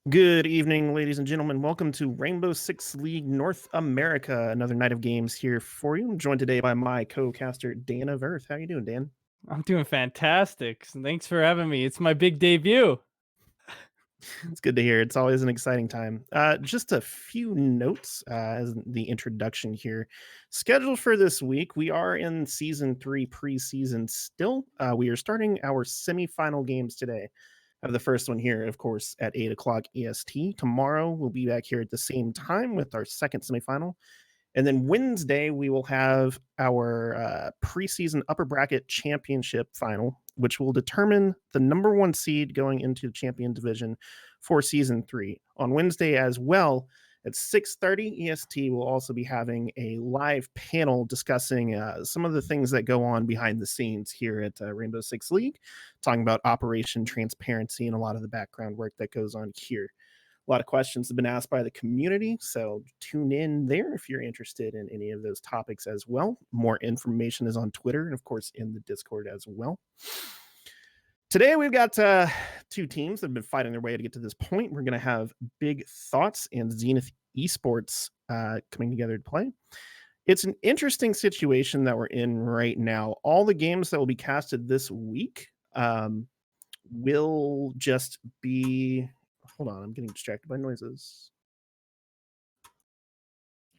Good evening, ladies and gentlemen. Welcome to Rainbow Six League North America. Another night of games here for you. I'm joined today by my co-caster Dan of Earth. How you doing, Dan? I'm doing fantastic. Thanks for having me. It's my big debut. It's good to hear. It's always an exciting time. Just a few notes as the introduction here. Scheduled for this week, we are in season 3 preseason still. We are starting our semifinal games today. I have the first one here, of course, at 8 o'clock EST. Tomorrow, we'll be back here at the same time with our second semifinal. And then Wednesday, we will have our preseason upper bracket championship final, which will determine the number one seed going into the champion division for season 3. On Wednesday as well, at 6:30 EST, we'll also be having a live panel discussing some of the things that go on behind the scenes here at Rainbow Six League, talking about operation transparency and a lot of the background work that goes on here. A lot of questions have been asked by the community, so tune in there if you're interested in any of those topics as well. More information is on Twitter and, of course, in the Discord as well. Today, we've got two teams that have been fighting their way to get to this point. We're going to have Big Thoughts and Zenith eSports coming together to play. It's an interesting situation that we're in right now. All the games that will be casted this week will just be. Hold on, I'm getting distracted by noises.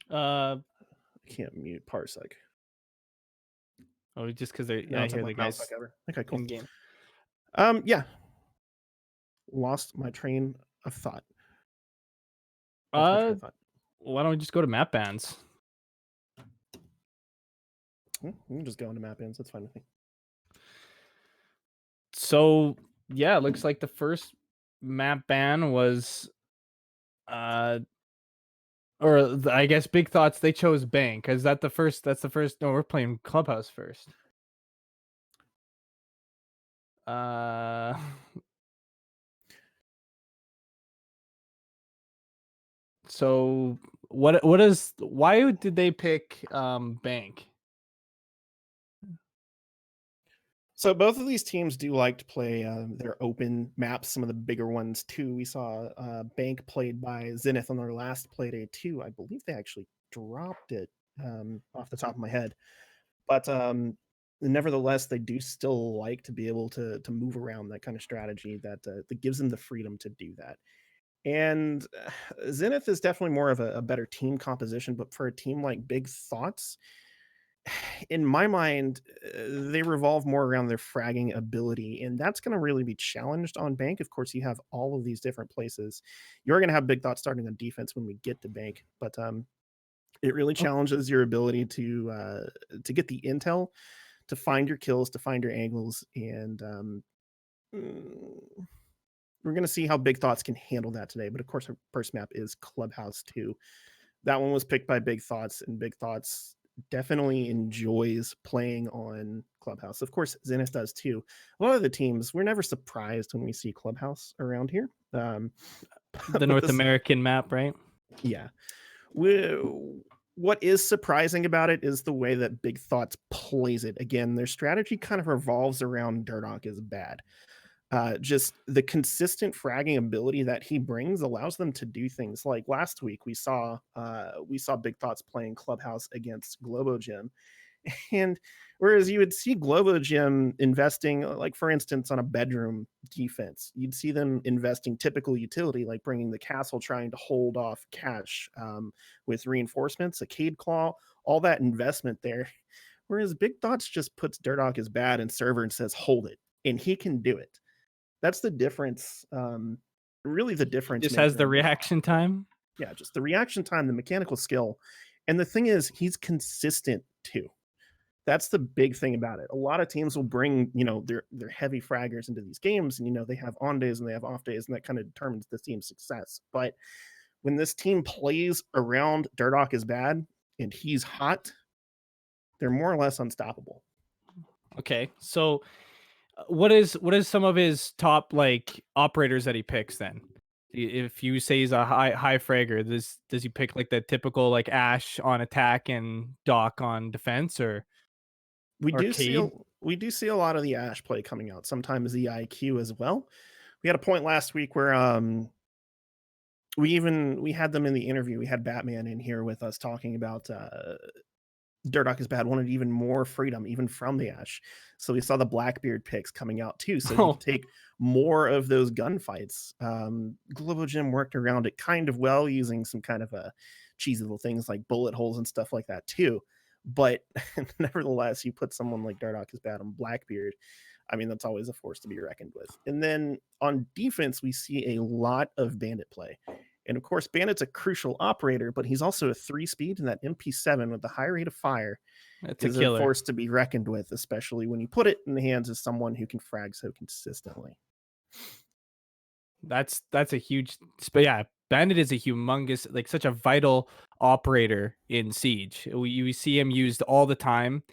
Uh I can't mute Parsec. oh, just because they're No, I it's like hear my the mouse back guys ever. Okay, cool. in game. Yeah. Lost my train of thought. Lost my train Uh, of thought. why don't we just go to map bans? We can just go into map ins. That's fine with me. So yeah, it looks like the first map ban was uh I guess Big Thoughts they chose Bank. Is that the first? That's the first. No, we're playing Clubhouse first. Uh, so what is why did they pick Bank? So both of these teams do like to play their open maps, some of the bigger ones too. We saw Bank played by Zenith on their last play day too. I believe they actually dropped it off the top of my head. But nevertheless, they do still like to be able to move around that kind of strategy that gives them the freedom to do that. And Zenith is definitely more of a better team composition, but for a team like Big Thoughts, in my mind, they revolve more around their fragging ability, and that's going to really be challenged on Bank. Of course, you have all of these different places. You're going to have Big Thoughts starting on defense when we get to Bank, but it really challenges your ability to get the intel, to find your kills, to find your angles, and mm, we're going to see how Big Thoughts can handle that today. But of course, our first map is Clubhouse 2. That one was picked by Big Thoughts, and Big Thoughts definitely enjoys playing on Clubhouse. Of course, Zenith does too. A lot of the teams, we're never surprised when we see Clubhouse around here. The But North this, American map, right? yeah. We, what is surprising about it is the way that Big Thoughts plays it. Again, their strategy kind of revolves around Durdock is bad. Just the consistent fragging ability that he brings allows them to do things like last week we saw Big Thoughts playing Clubhouse against Globo Gym, and whereas you would see Globo Gym investing, like for instance, on a bedroom defense, you'd see them investing typical utility like bringing the castle, trying to hold off cash with reinforcements, a Cade Claw, all that investment there. Whereas Big Thoughts just puts Durdock as bad in server and says hold it, and he can do it. That's the difference, really the He difference just has maker the in this. reaction time. Yeah, just the reaction time, the mechanical skill, and the thing is, he's consistent too. That's the big thing about it. A lot of teams will bring, their heavy fraggers into these games, and they have on days and they have off days, and that kind of determines the team's success. But when this team plays around Durdock is bad and he's hot, they're more or less unstoppable. Okay, so what is some of his top like operators that he picks then? If you say he's a high fragger, does he pick like the typical like Ash on attack and Doc on defense We or do see a Cade? we do see a lot of the Ash play coming out. Sometimes the IQ as well. We had a point last week where we had them in the interview. We had Batman in here with us talking about Durdock is bad wanted even more freedom, even from the Ash. So we saw the Blackbeard picks coming out too, so he could Oh, take more of those gunfights. Globo Gym worked around it kind of well, using some kind of a cheesy little things like bullet holes and stuff like that too. But nevertheless, you put someone like Dardoch is bad on Blackbeard. I mean, that's always a force to be reckoned with. And then on defense, we see a lot of Bandit play. And of course, Bandit's a crucial operator, but he's also a 3 speed, and that MP7 with the high rate of fire that's a is a killer. force to be reckoned with, especially when you put it in the hands of someone who can frag so consistently. That's a huge but yeah, Bandit is a humongous, like, such a vital operator in Siege. We see him used all the time.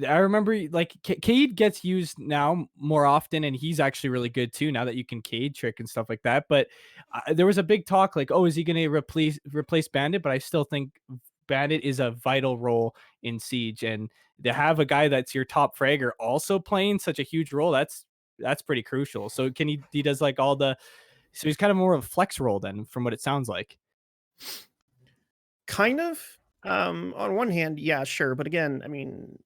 I remember like Cade gets used now more often, and he's actually really good too. Now that you can Cade trick and stuff like that, but there was a big talk like, oh, is he going to replace Bandit? But I still think Bandit is a vital role in Siege, and to have a guy that's your top fragger also playing such a huge role, that's pretty crucial. So can he does like all the so he's kind of more of a flex role then, from what it sounds like. Kind of. On one hand, yeah, sure. But again, I mean,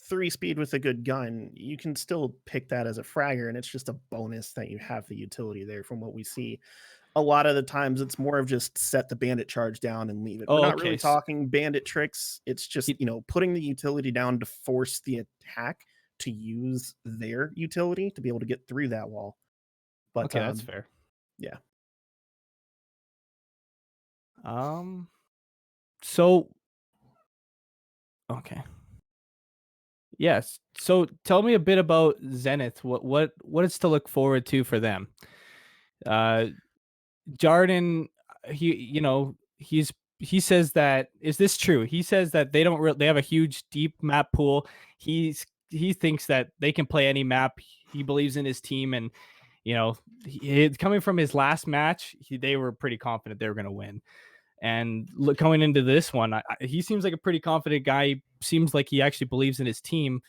3 speed with a good gun, you can still pick that as a fragger, and it's just a bonus that you have the utility there from what we see. A lot of the times it's more of just set the bandit charge down and leave it. We're Oh, not okay. really talking bandit tricks. It's just, He, putting the utility down to force the attack to use their utility to be able to get through that wall. But okay, that's fair. yeah. Um, so okay. Yes. So tell me a bit about Zenith. What is to look forward to for them? Uh Jarden, he says that is this true? He says that they have a huge deep map pool. He thinks that they can play any map. He believes in his team, and coming from his last match, they were pretty confident they were going to win. And going into this one, he seems like a pretty confident guy. He seems like he actually believes in his team.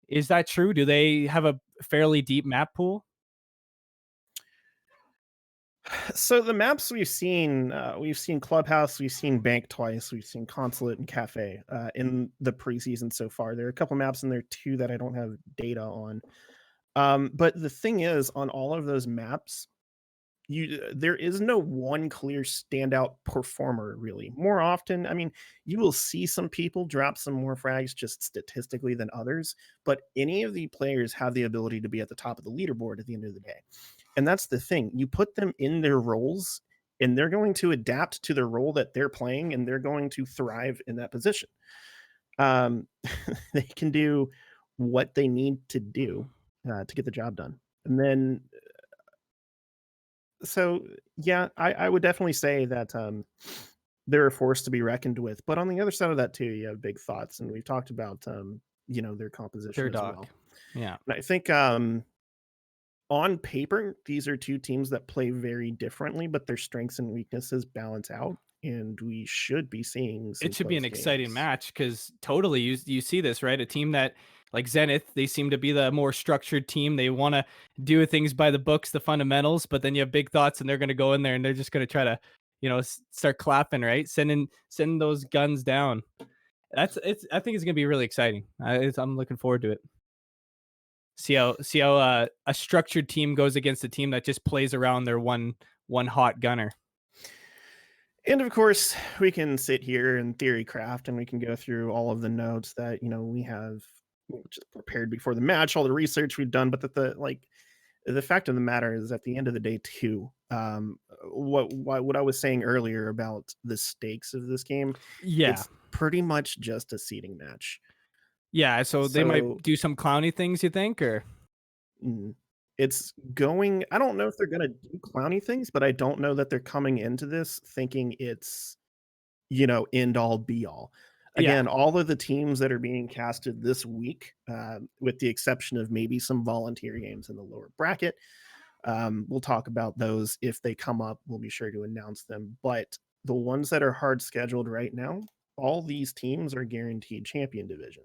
Is that true? Do they have a fairly deep map pool? So the maps we've seen Clubhouse, we've seen Bank twice, we've seen Consulate and Cafe in the preseason so far. There are a couple maps in there too that I don't have data on. But the thing is, on all of those maps, there is no one clear standout performer really. More often, I mean, you will see some people drop some more frags just statistically than others, but any of the players have the ability to be at the top of the leaderboard at the end of the day. And that's the thing. You put them in their roles, and they're going to adapt to the role that they're playing, and they're going to thrive in that position. Um, they can do what they need to do to get the job done. And then, so yeah, I would definitely say that they're a force to be reckoned with. But on the other side of that too, you have big thoughts, and we've talked about their composition Their as doc. well. Yeah. And I think on paper, these are two teams that play very differently, but their strengths and weaknesses balance out, and we should be seeing some It should be an close exciting games. match because totally you see this, right? A team that like Zenith, they seem to be the more structured team. They want to do things by the books, the fundamentals, but then you have big thoughts and they're going to go in there and they're just going to try to, start clapping, right? Sending those guns down. I think it's going to be really exciting. I'm looking forward to it. See how a structured team goes against a team that just plays around their one hot gunner. And of course, we can sit here and theory craft, and we can go through all of the notes that we have just prepared before the match, all the research we've done. But the fact of the matter is, at the end of the day, too, what I was saying earlier about the stakes of this game, Yeah. it's pretty much just a seeding match. Yeah, so they So might do some clowny things, you think, or mm, it's going. I don't know if they're gonna do clowny things, but I don't know that they're coming into this thinking it's end all be all. yeah. Again, all of the teams that are being casted this week, with the exception of maybe some volunteer games in the lower bracket, we'll talk about those if they come up. We'll be sure to announce them. But the ones that are hard scheduled right now, all these teams are guaranteed champion division.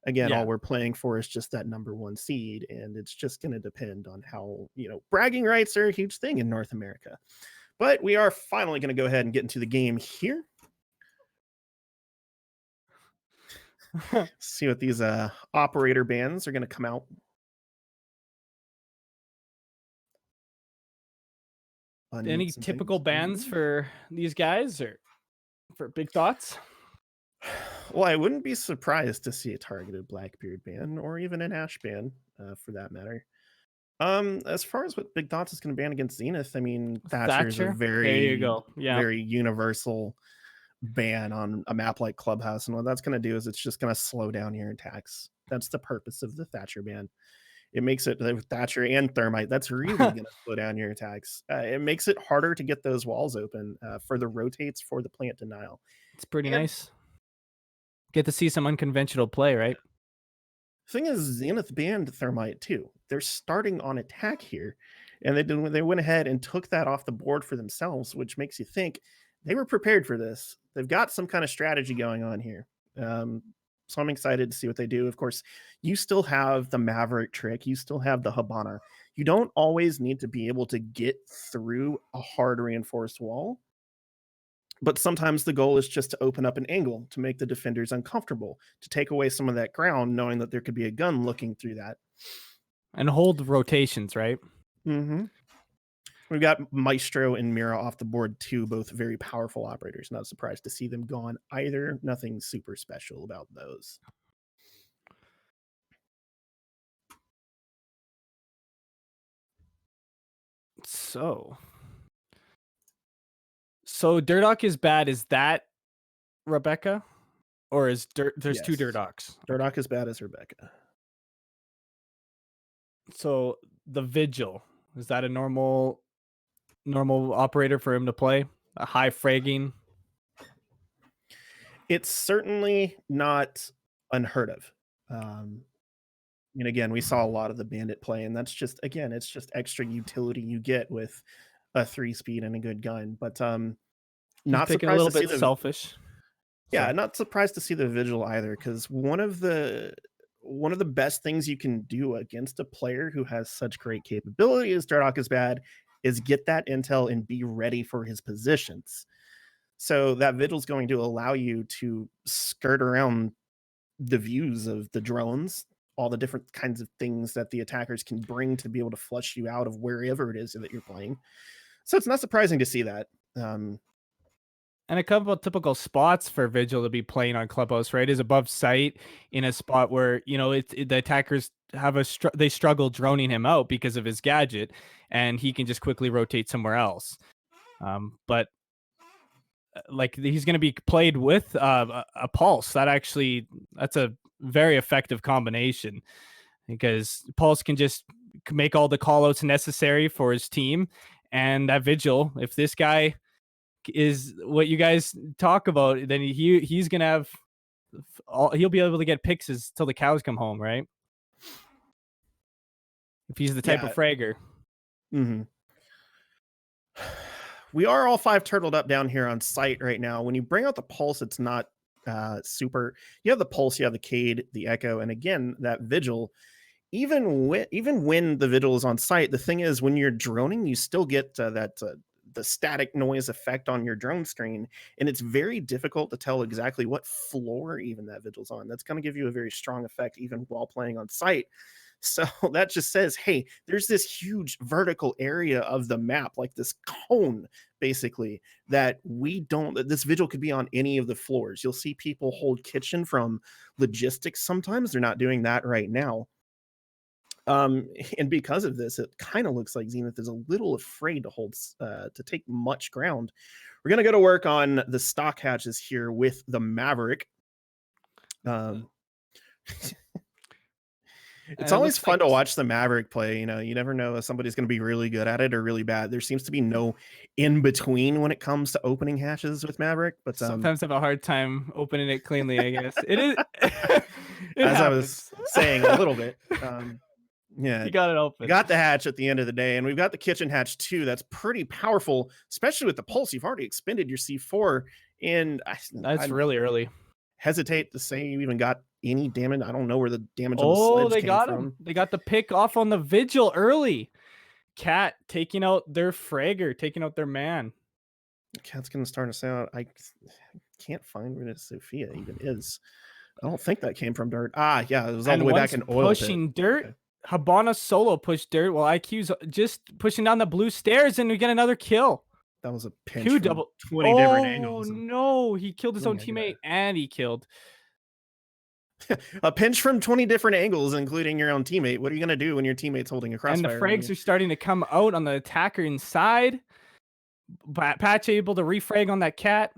Again, Yeah. all we're playing for is just that number one seed, and it's just going to depend on how bragging rights are a huge thing in North America. But we are finally going to go ahead and get into the game here. See what these operator bands are going to come out. Any Unmute some typical things. bands for these guys or for big thoughts? Well, I wouldn't be surprised to see a targeted Blackbeard ban or even an Ash ban, for that matter. As far as what Big Dots is going to ban against Zenith, I mean, Thatcher is a Thatcher? There you very, go. Yeah. very universal ban on a map like Clubhouse, and what that's going to do is it's just going to slow down your attacks. That's the purpose of the Thatcher ban. It makes it Thatcher and Thermite. That's really going to slow down your attacks. It makes it harder to get those walls open for the rotates for the plant denial. It's pretty And nice. Get to see some unconventional play, right? thing is, Zenith banned Thermite too. They're starting on attack here, and they went ahead and took that off the board for themselves, which makes you think they were prepared for this. They've got some kind of strategy going on here. So I'm excited to see what they do. Of course, you still have the Maverick trick. You still have the Habana. You don't always need to be able to get through a hard reinforced wall, but sometimes the goal is just to open up an angle to make the defenders uncomfortable, to take away some of that ground, knowing that there could be a gun looking through that. And hold rotations, right? Mm-hmm. We've got Maestro and Mira off the board too, both very powerful operators. Not surprised to see them gone either. Nothing super special about those. So Durdock is bad. Is that Rebecca? Or is there's two Yes. Durdocks? Durdock is bad as Rebecca. So the Vigil, is that a normal operator for him to play? A high fragging? It's certainly not unheard of. And again, we saw a lot of the bandit play, and that's just, again, it's just extra utility you get with a 3-speed and a good gun. But He's not picking a surprised little to see bit the selfish. Yeah, not surprised to see the Vigil either, because one of the best things you can do against a player who has such great capability as Dardock is bad is get that intel and be ready for his positions. So that Vigil's going to allow you to skirt around the views of the drones, all the different kinds of things that the attackers can bring to be able to flush you out of wherever it is that you're playing. So it's not surprising to see that. And a couple of typical spots for Vigil to be playing on Clubhouse, right, is above sight in a spot where, the attackers have they struggle droning him out because of his gadget, and he can just quickly rotate somewhere else. But like he's going to be played with a pulse. That's a very effective combination, because Pulse can just make all the callouts necessary for his team, and that Vigil, if this guy is what you guys talk about, then he's gonna have he'll be able to get picks till the cows come home, right? If he's the type of fragger. Mm-hmm. We are all 5 turtled up down here on site right now. When you bring out the pulse, it's not super. You have the pulse, you have the Cade, the Echo, and again that Vigil. Even when the Vigil is on site, the thing is, when you're droning, you still get the static noise effect on your drone screen, and it's very difficult to tell exactly what floor even that Vigil's on. That's going to give you a very strong effect even while playing on site. So that just says, hey, there's this huge vertical area of the map, like this cone, basically, that this Vigil could be on any of the floors. You'll see people hold kitchen from logistics sometimes. They're not doing that right now. And because of this, it kind of looks like Zenith is a little afraid to take much ground. We're gonna go to work on the stock hatches here with the Maverick. It's always fun to watch the Maverick play. You never know if somebody's going to be really good at it or really bad. There seems to be no in between when it comes to opening hatches with Maverick. But sometimes have a hard time opening it cleanly, I guess. It is. As happens. I was saying a little bit. Yeah, you got it open. You got the hatch at the end of the day, and we've got the kitchen hatch too. That's pretty powerful, especially with the pulse. You've already expended your C4, and that's really early. Hesitate to say you even got any damage. I don't know where the damage on the sledge they came got from. Him. They got the pick off on the Vigil early. Cat taking out their fragger, taking out their man. Cat's gonna start us out. I can't find where this Sophia even is. I don't think that came from Dirt. Ah, yeah, it was all the And way back once in Oil Pit. pushing dirt, Okay. Habana solo pushed dirt while IQ's just pushing down the blue stairs, and we get another kill. That was a pinch Two from double. 20 different Oh angles. And no, he killed his own yeah, teammate and he killed. a pinch from 20 different angles, including your own teammate. What are you going to do when your teammate's holding a And the crossfire on frags you? are starting to come out on the attacker inside. Patch able to refrag on that cat.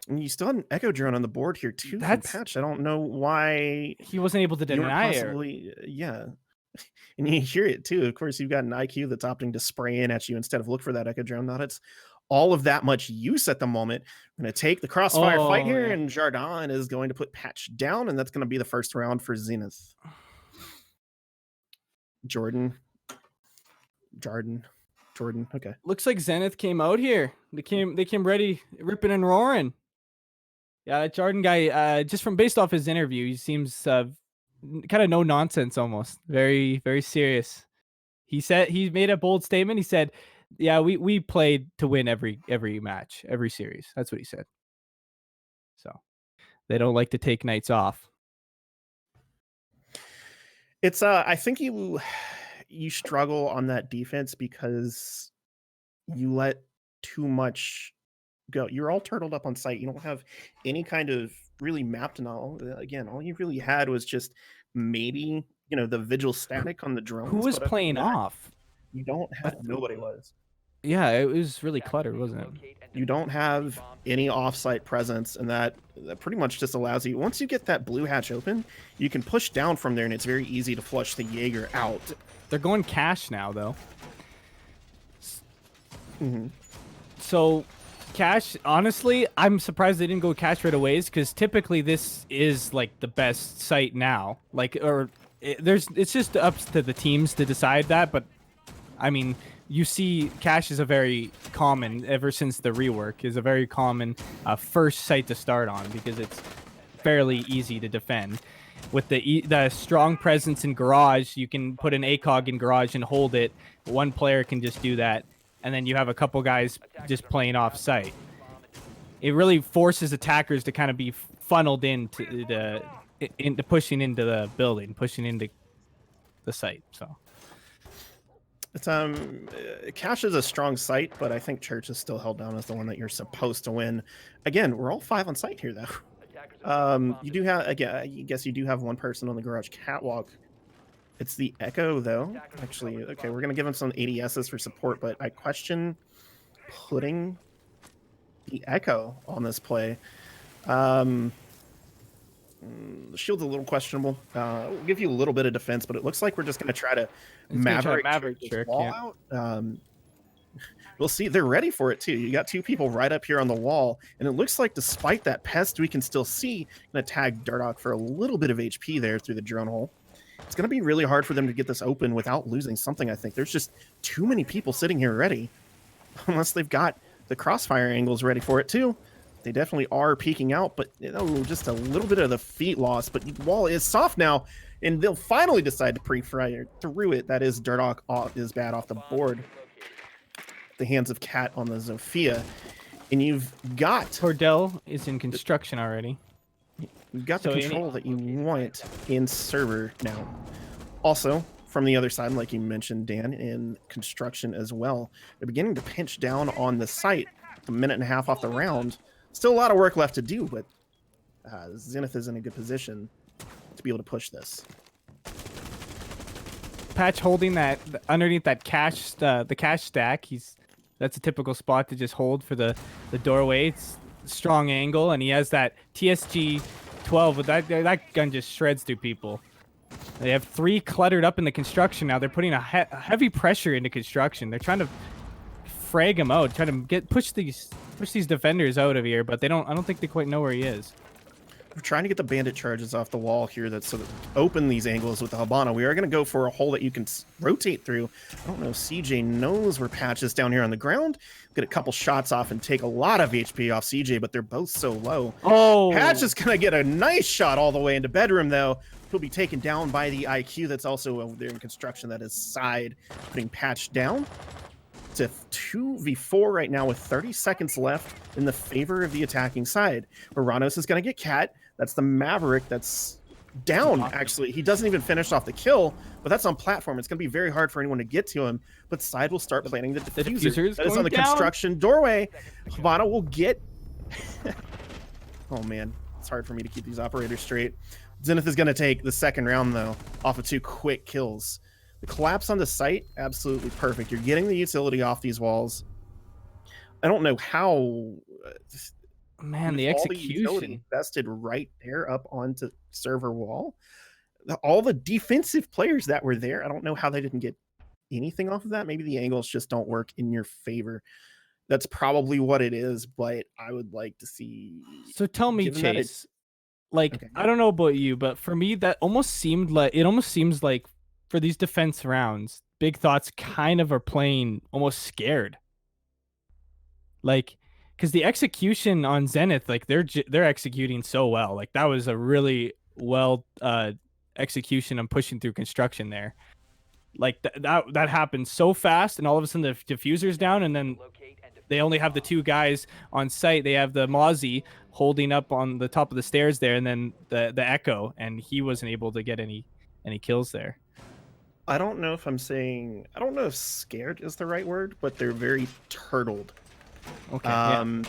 And you still had an Echo drone on the board here, too, from That's Patch. I don't know why he wasn't able to you weren't deny it. possibly, yeah. And you hear it, too. Of course, you've got an IQ that's opting to spray in at you instead of look for that Echo drone. Not it's all of that much use at the moment. I'm going to take the crossfire fight Oh here, yeah. and Jardin is going to put Patch down, and that's going to be the first round for Zenith. Jordan. Okay. Looks like Zenith came out here. They came ready, ripping and roaring. Yeah, that Jordan guy, just from based off his interview, he seems kind of no nonsense almost. Very, very serious. He said he made a bold statement. He said, "Yeah, we played to win every match, every series." That's what he said. So they don't like to take nights off. It's I think you struggle on that defense because you let too much go. You're all turtled up on site. You don't have any kind of really mapped and all. Again, all you really had was just maybe, the vigil static on the Who drones, was but other than playing that, off? you don't have nobody was. Yeah, it was really cluttered, wasn't it? You don't have any offsite presence, and that pretty much just allows you, once you get that blue hatch open, you can push down from there, and it's very easy to flush the Jaeger out. They're going cash now, though. Mm-hmm. So, cash, honestly, I'm surprised they didn't go cash right away, because typically this is like the best site now. Like, or it's just up to the teams to decide that, but I mean, you see cash is a very common, ever since the rework, is a very common first site to start on, because it's fairly easy to defend. With the strong presence in garage, you can put an ACOG in garage and hold it. One player can just do that, and then you have a couple guys just playing off site. It really forces attackers to kind of be funneled into pushing into the building, pushing into the site. So It's Cash is a strong site, but I think Church is still held down as the one that you're supposed to win. Again, we're all 5 on site here, though. You do have, again, I guess you do have one person on the garage catwalk. It's the Echo, though. Actually, okay, we're gonna give him some ADSs for support, but I question putting the Echo on this play. The shield's a little questionable. We'll give you a little bit of defense, but it looks like we're just going to try to Maverick trick, wall out. We'll see. They're ready for it, too. You got 2 people right up here on the wall, and it looks like despite that pest, we can still see going to tag Durdock for a little bit of HP there through the drone hole. It's going to be really hard for them to get this open without losing something, I think. There's just too many people sitting here ready, unless they've got the crossfire angles ready for it, too. They definitely are peeking out, but just a little bit of the feet loss. But the wall is soft now, and they'll finally decide to pre-fire through it. That is Durdock is bad off the board. The hands of Cat on the Zofia. And you've got... Cordell is in construction already. You've got the control that you want in server now. Also, from the other side, like you mentioned, Dan, in construction as well, they're beginning to pinch down on the site. A minute and a half off the round. Still a lot of work left to do, but Zenith is in a good position to be able to push this. Patch holding that underneath that cash, the cash stack. That's a typical spot to just hold for the doorway. It's a strong angle, and he has that TSG 12 with that gun just shreds through people. They have 3 cluttered up in the construction now. They're putting a heavy pressure into construction. They're trying to frag him out, trying to push these defenders out of here, but I don't think they quite know where he is. We're trying to get the bandit charges off the wall here so that open these angles with the Habana. We are going to go for a hole that you can rotate through. I don't know if CJ knows where Patch is down here on the ground. Get a couple shots off and take a lot of HP off CJ, but they're both so low. Oh! Patch is going to get a nice shot all the way into bedroom, though. He'll be taken down by the IQ that's also over there in construction. That is side, putting Patch down. It's a 2v4 right now with 30 seconds left in the favor of the attacking side. Oranos is going to get Cat. That's the Maverick that's down, actually. He doesn't even finish off the kill, but that's on platform. It's going to be very hard for anyone to get to him, but side will start planning the diffuser. That is on the construction doorway. Habana will get... Oh, man. It's hard for me to keep these operators straight. Zenith is going to take the second round, though, off of 2 quick kills. The collapse on the site, absolutely perfect. You're getting the utility off these walls. I don't know how... Man, the execution all the invested right there up onto server wall. All the defensive players that were there, I don't know how they didn't get anything off of that. Maybe the angles just don't work in your favor. That's probably what it is, but I would like to see... So tell me, Chase, like, okay. I don't know about you, but for me, that almost seemed like... It almost seems like for these defense rounds, Big Thoughts kind of are playing almost scared. Like... Because the execution on Zenith, like they're executing so well. Like that was a really well execution on pushing through construction there. Like that happened so fast, and all of a sudden the diffuser's down, and then they only have the 2 guys on site. They have the Mozzie holding up on the top of the stairs there, and then the Echo, and he wasn't able to get any kills there. I don't know if scared is the right word, but they're very turtled. Okay.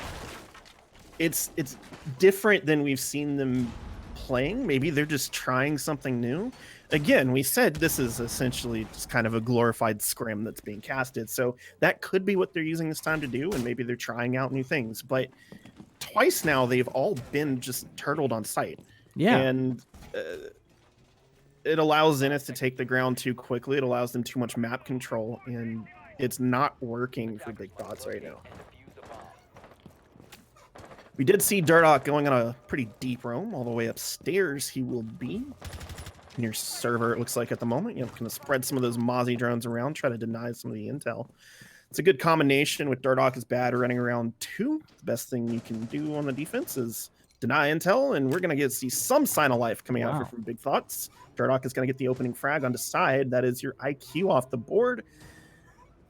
It's different than we've seen them playing. Maybe they're just trying something new. Again, we said this is essentially just kind of a glorified scrim that's being casted, so that could be what they're using this time to do, and maybe they're trying out new things. But twice now, they've all been just turtled on site. Yeah. And it allows Zenith to take the ground too quickly. It allows them too much map control, and it's not working for Big Thoughts right now. We did see Durdock going on a pretty deep roam all the way upstairs. He will be near server, it looks like, at the moment. You know, going to spread some of those Mozzie drones around, try to deny some of the intel. It's a good combination with Durdock is bad running around too. The best thing you can do on the defense is deny intel, and we're going to see some sign of life coming out here from Big Thoughts. Durdock is going to get the opening frag onto side. That is your IQ off the board.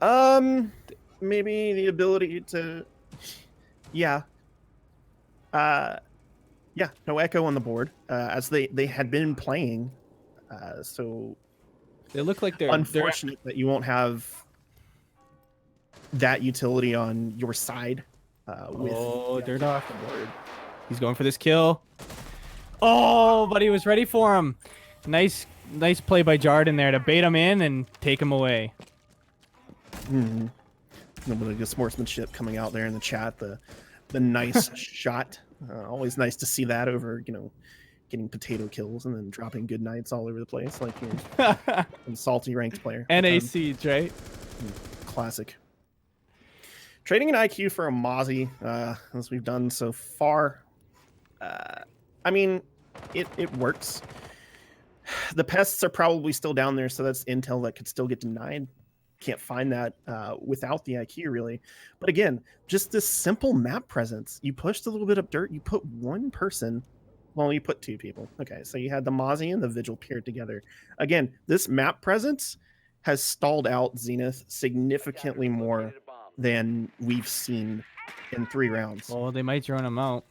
Maybe the ability to... Yeah. Yeah, no Echo on the board, as they had been playing. So they look like they're unfortunate that you won't have that utility on your side. They're off the board. He's going for this kill. Oh, but he was ready for him. Nice play by Jarden there to bait him in and take him away. Mm-hmm. A little bit of sportsmanship coming out there in the chat. The nice shot. Always nice to see that over, you know, getting potato kills and then dropping good nights all over the place like you're a salty ranked player. NA Siege, right? Classic. Trading an IQ for a Mozzie, as we've done so far. I mean, it works. The pests are probably still down there, so that's intel that could still get denied. Can't find that without the IQ, really. But again, just this simple map presence. You pushed a little bit of dirt. You put one person. Well, you put 2 people. Okay, so you had the Mozzie and the Vigil paired together. Again, this map presence has stalled out Zenith significantly more than we've seen in 3 rounds. Well, they might drone him out.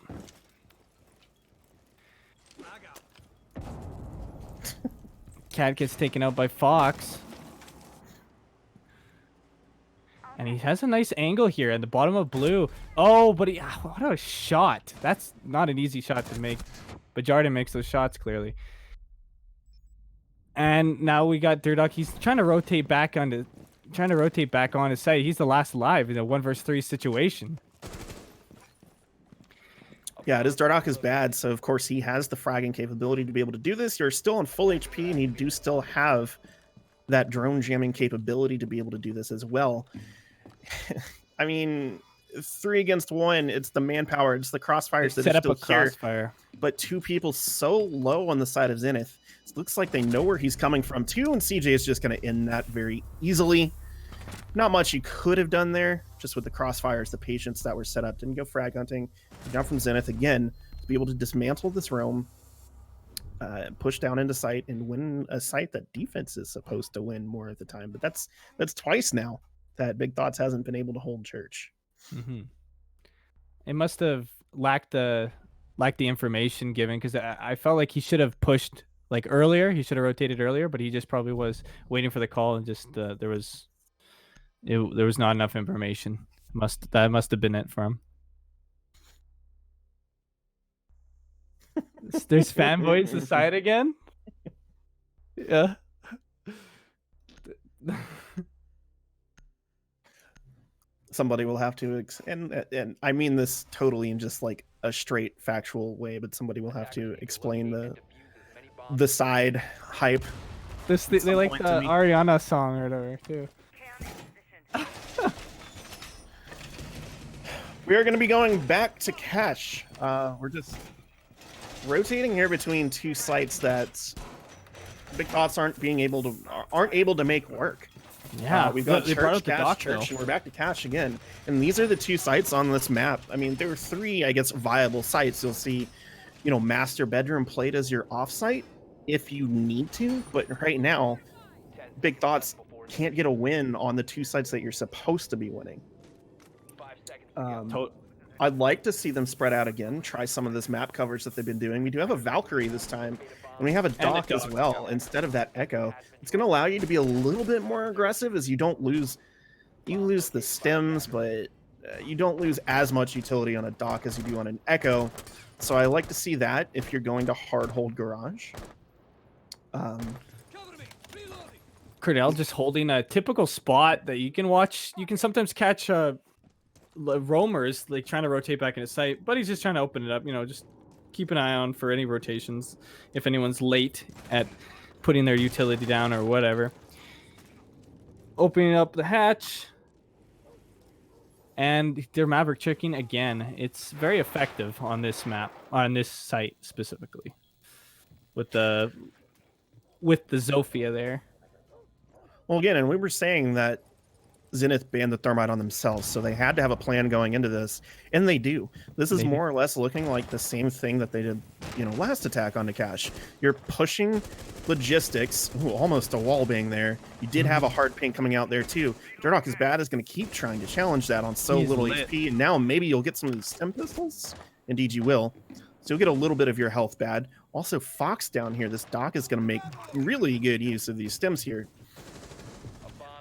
Cat gets taken out by Fox. And he has a nice angle here at the bottom of blue. Oh, but what a shot. That's not an easy shot to make. But Jarden makes those shots, clearly. And now we got Durdock. He's trying to rotate back on his side. He's the last alive in a 1 versus 3 situation. Yeah, his Durdock is bad, so of course he has the fragging capability to be able to do this. You're still on full HP, and you do still have that drone jamming capability to be able to do this as well. I mean, 3 against 1, it's the manpower, it's the crossfires that are still here. But 2 people so low on the side of Zenith. It looks like they know where he's coming from too, and CJ is just going to end that very easily. Not much you could have done there, just with the crossfires, the patience that were set up. Didn't go frag hunting. Down from Zenith again to be able to dismantle this roam, push down into site, and win a site that defense is supposed to win more of the time. But that's twice now that Big Thoughts hasn't been able to hold church. Hmm. It must have lacked the information given, because I felt like he should have pushed like earlier. He should have rotated earlier, but he just probably was waiting for the call, and just there was not enough information. That must have been it for him. There's fanboys aside again. Yeah. Somebody will have to and I mean this totally in just like a straight factual way, but somebody will have to explain the side hype at They some like point to the me. Ariana song or whatever too. We are going to be going back to cash. We're just rotating here between two sites that Big Thoughts aren't able to make work. Yeah, We've got they brought Church, up the Cash, dock Church, though. and we're back to Cash again. And these are the two sites on this map. I mean, there are three, I guess, viable sites. You'll see, Master Bedroom played as your offsite if you need to. But right now, Big Thoughts can't get a win on the two sites that you're supposed to be winning. To- I'd like to see them spread out again, try some of this map coverage that they've been doing. We do have a Valkyrie this time, and we have a dock as well instead of that Echo. It's going to allow you to be a little bit more aggressive, as you lose the stems, but you don't lose as much utility on a dock as you do on an Echo. So I like to see that if you're going to hard hold Garage. Cordell just holding a typical spot that you can watch. You can sometimes catch roamers like trying to rotate back into sight, but he's just trying to open it up. Just keep an eye on for any rotations if anyone's late at putting their utility down or whatever. Opening up the hatch, and they're Maverick checking again. It's very effective on this map, on this site specifically, with the Zofia there. Well, again, and we were saying that Zenith banned the Thermite on themselves, so they had to have a plan going into this, and they do. This is more or less looking like the same thing that they did, last attack on Nakash. You're pushing logistics. Ooh, almost a wall bang there. You did have a hard ping coming out there too. Durdock is bad is going to keep trying to challenge that on so little HP, and now maybe you'll get some of these stem pistols. Indeed, you will. So you'll get a little bit of your health bad. Also, Fox down here. This dock is going to make really good use of these stems here.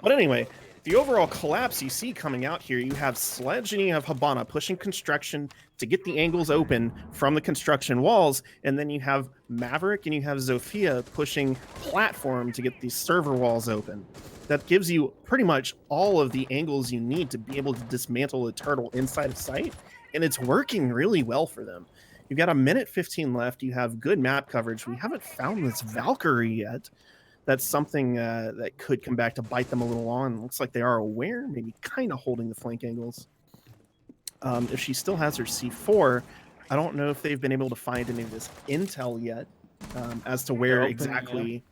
But anyway, the overall collapse you see coming out here, you have Sledge and you have Habana pushing construction to get the angles open from the construction walls, and then you have Maverick and you have Zofia pushing platform to get these server walls open. That gives you pretty much all of the angles you need to be able to dismantle a turtle inside of sight, and it's working really well for them. You've got a minute 15 left. You have good map coverage. We haven't found this Valkyrie yet. That's something that could come back to bite them a little on. Looks like they are aware, maybe kind of holding the flank angles. If she still has her C4, I don't know if they've been able to find any of this intel yet as to where exactly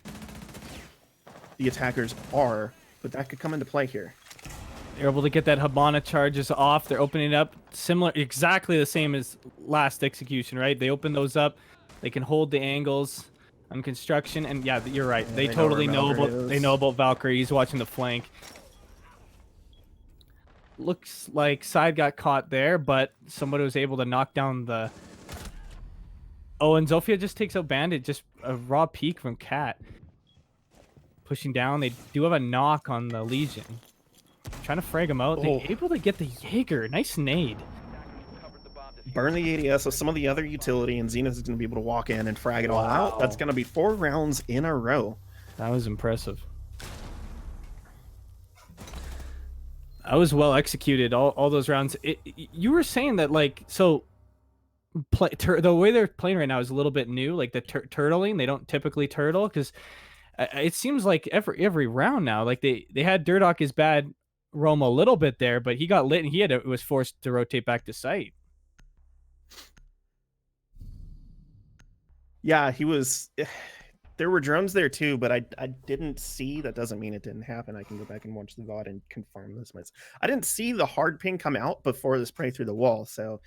the attackers are, but that could come into play here. They're able to get that Habana charges off. They're opening it up exactly the same as last execution, right? They open those up. They can hold the angles on construction, and yeah, you're right. Yeah, they totally know about Valkyrie. He's watching the flank. Looks like Side got caught there, but somebody was able to knock down the. Oh, and Zofia just takes out Bandit. Just a raw peek from Cat. Pushing down. They do have a knock on the Legion. Trying to frag him out. Oh. They're able to get the Jaeger. Nice nade. Burn the ADS with some of the other utility, and Zenith is going to be able to walk in and frag it all out. That's going to be 4 rounds in a row. That was impressive. That was well executed, all those rounds. You were saying that, like, so the way they're playing right now is a little bit new, like the turtling. They don't typically turtle, because it seems like every round now, like they had Durdock is bad roam a little bit there, but he got lit and he was forced to rotate back to site. Yeah, he was. There were drones there too, but I didn't see. That doesn't mean it didn't happen. I can go back and watch the VOD and confirm this myself. I didn't see the hard ping come out before the spray through the wall, so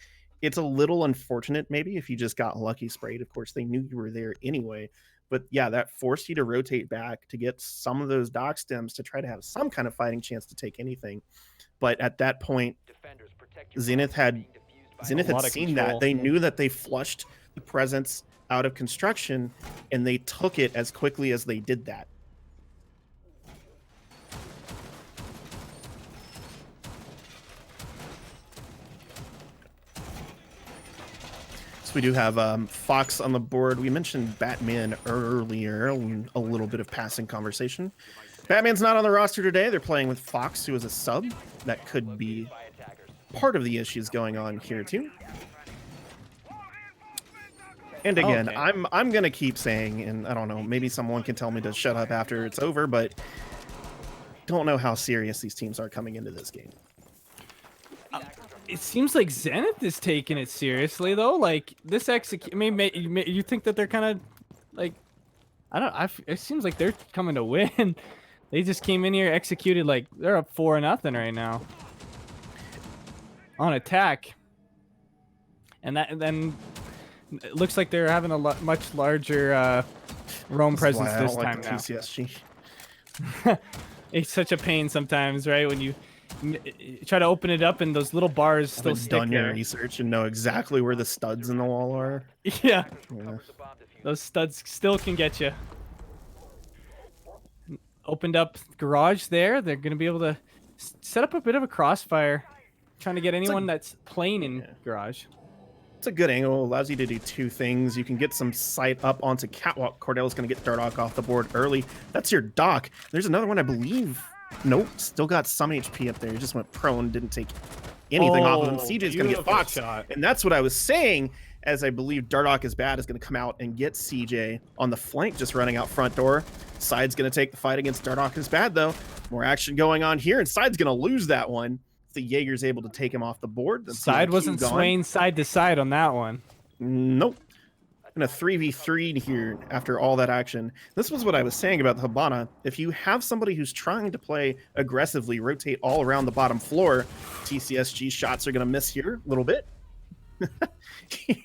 it's a little unfortunate maybe if you just got lucky sprayed. Of course, they knew you were there anyway, But yeah, that forced you to rotate back to get some of those dock stems to try to have some kind of fighting chance to take anything. But at that point, Zenith had A Zenith had lot of seen that. control. They knew that they flushed the presence out of construction, and they took it as quickly as they did that. So we do have Fox on the board. We mentioned Batman earlier, a little bit of passing conversation. Batman's not on the roster today. They're playing with Fox, who is a sub. That could be part of the issues going on here too. And again, Okay. I'm gonna keep saying, and I don't know, maybe someone can tell me to shut up after it's over, but don't know how serious these teams are coming into this game. It seems like Zenith is taking it seriously though. Like this I mean, you think that they're kind of like, I don't. It seems like they're coming to win. They just came in here, executed like they're up 4-0 right now on attack, and then it looks like they're having a much larger roam presence I don't this like time the now. TCSG. It's such a pain sometimes, right? When you try to open it up and those little bars still stick Done your there. research and know exactly where the studs in the wall are. Yeah, Yeah. those studs still can get you. Opened up garage there. They're gonna be able to set up a bit of a crossfire, trying to get anyone that's playing in garage. It's a good angle. Allows you to do two things. You can get some sight up onto Catwalk. Cordell's going to get Dardock off the board early. That's your dock. There's another one, I believe. Nope, still got some HP up there. He just went prone, didn't take anything off of him. CJ's going to get Fox. Shot. And that's what I was saying, as I believe Dardock is bad, is going to come out and get CJ on the flank, just running out front door. Side's going to take the fight against Dardock is bad, though. More action going on here, and Side's going to lose that one. The Jaeger's able to take him off the board. Side wasn't swaying side to side on that one. Nope. In a 3v3 here after all that action. This was what I was saying about the Hibana. If you have somebody who's trying to play aggressively, rotate all around the bottom floor, TCSG shots are going to miss here a little bit.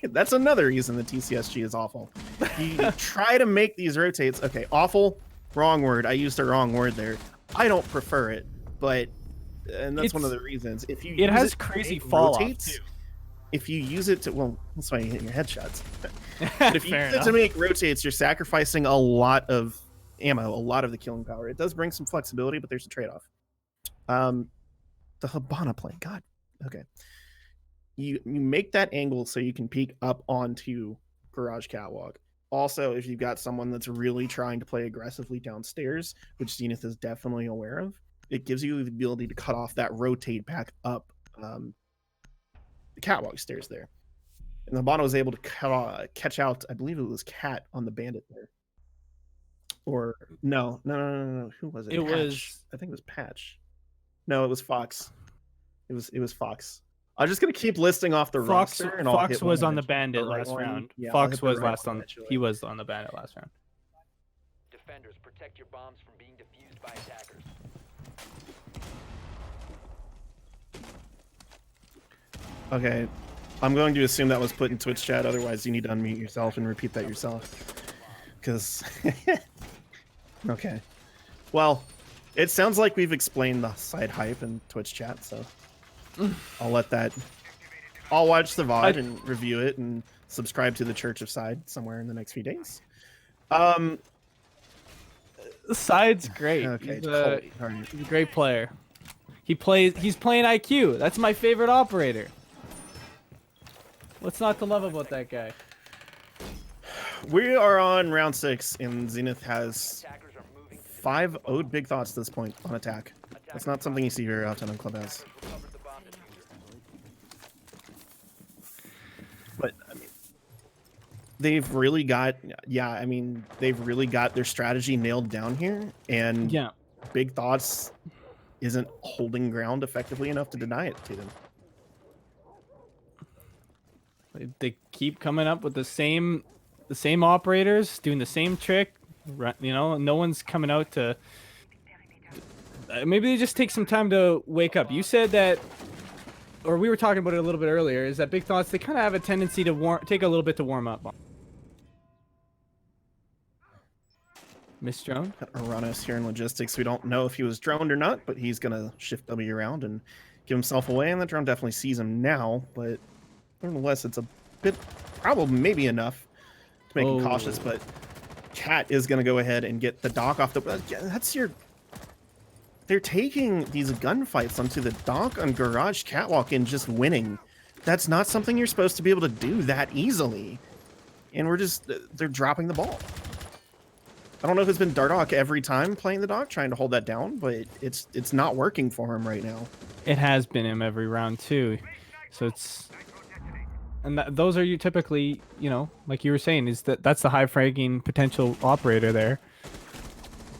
That's another reason the TCSG is awful. You try to make these rotates. Okay, awful, wrong word. I used the wrong word there. I don't prefer it, but and that's one of the reasons. If you it has crazy fall off too. If you use it to, well, that's why you hit your headshots. But if you use it to make rotates, you're sacrificing a lot of ammo, a lot of the killing power. It does bring some flexibility, but there's a trade-off. The Hibana play, God, okay. You make that angle so you can peek up onto Garage Catwalk. Also, if you've got someone that's really trying to play aggressively downstairs, which Zenith is definitely aware of, it gives you the ability to cut off that rotate back up the catwalk stairs there. And the Hibana was able to catch out, I believe it was Cat on the bandit there. Or no. Who was it? It Patch. was, I think it was Patch. No, it was Fox. It was Fox. I'm just gonna keep listing off the roster. And Fox was on the bandit last round. Yeah, Fox was last on. He was on the bandit last round. Defenders, protect your bombs from being defused by attackers. Okay, I'm going to assume that was put in Twitch chat. Otherwise, you need to unmute yourself and repeat that yourself. Because, okay. Well, it sounds like we've explained the side hype in Twitch chat, so I'll let that. I'll watch the VOD and review it and subscribe to the Church of Side somewhere in the next few days. Side's great. Okay, He's a right. great player. He's playing IQ. That's my favorite operator. What's not to love about that guy? We are on round 6, and Zenith has 5 owed big thoughts at this point on attack. That's not something you see very often on Clubhouse. But I mean, they've really got, they've really got their strategy nailed down here, and Yeah. Big Thoughts isn't holding ground effectively enough to deny it to them. They keep coming up with the same operators doing the same trick. You know, no one's coming out to. Maybe they just take some time to wake up. You said that, or we were talking about it a little bit earlier. Is that Big Thoughts? They kind of have a tendency to take a little bit to warm up. Miss drone. Uranus here in logistics. We don't know if he was droned or not, but he's going to shift W around and give himself away, and the drone definitely sees him now, but nonetheless, it's a bit, probably maybe enough to make him cautious, but Cat is going to go ahead and get the dock off the... That's your... They're taking these gunfights onto the dock on Garage Catwalk and just winning. That's not something you're supposed to be able to do that easily. And we're just... They're dropping the ball. I don't know if it's been Dardock every time playing the dock, trying to hold that down, but it's not working for him right now. It has been him every round too. So it's... And those are you typically, you know, like you were saying, is that's the high fragging potential operator there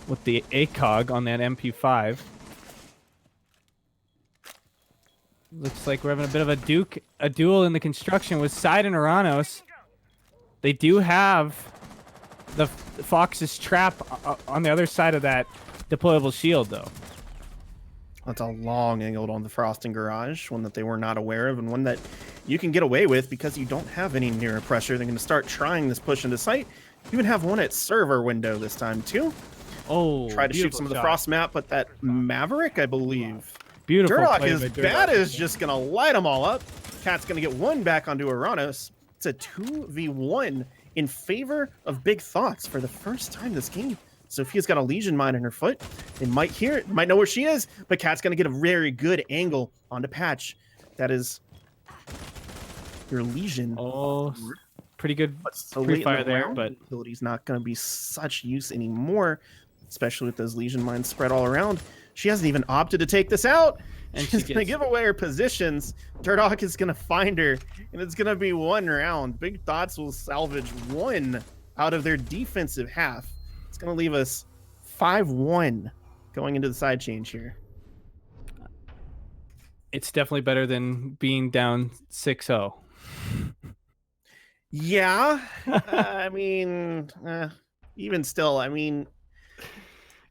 with the ACOG on that MP5. Looks like we're having a bit of a duel in the construction with Side and Oranos. They do have the Fox's trap on the other side of that deployable shield, though. That's a long angle on the Frosting Garage, one that they were not aware of, and one that you can get away with because you don't have any near pressure. They're going to start trying this push into sight. You even have one at server window this time, too. Oh, try to shoot some of the frost map, but that Maverick, I believe. Beautiful. Durlock is bad, is just going to light them all up. Cat's going to get one back onto Uranus. It's a 2v1 in favor of Big Thoughts for the first time this game. Sophia's got a Legion mine in her foot. They might hear it, might know where she is, but Cat's going to get a very good angle onto Patch. That is your Legion. Oh, pretty good so pre-fire there, but ability's not going to be such use anymore, especially with those Legion mines spread all around. She hasn't even opted to take this out, and she's going to give away her positions. Turdock is going to find her, and it's going to be one round. Big Thoughts will salvage one out of their defensive half. It's going to leave us 5-1 going into the side change here. It's definitely better than being down 6-0. Yeah. I mean, even still, I mean...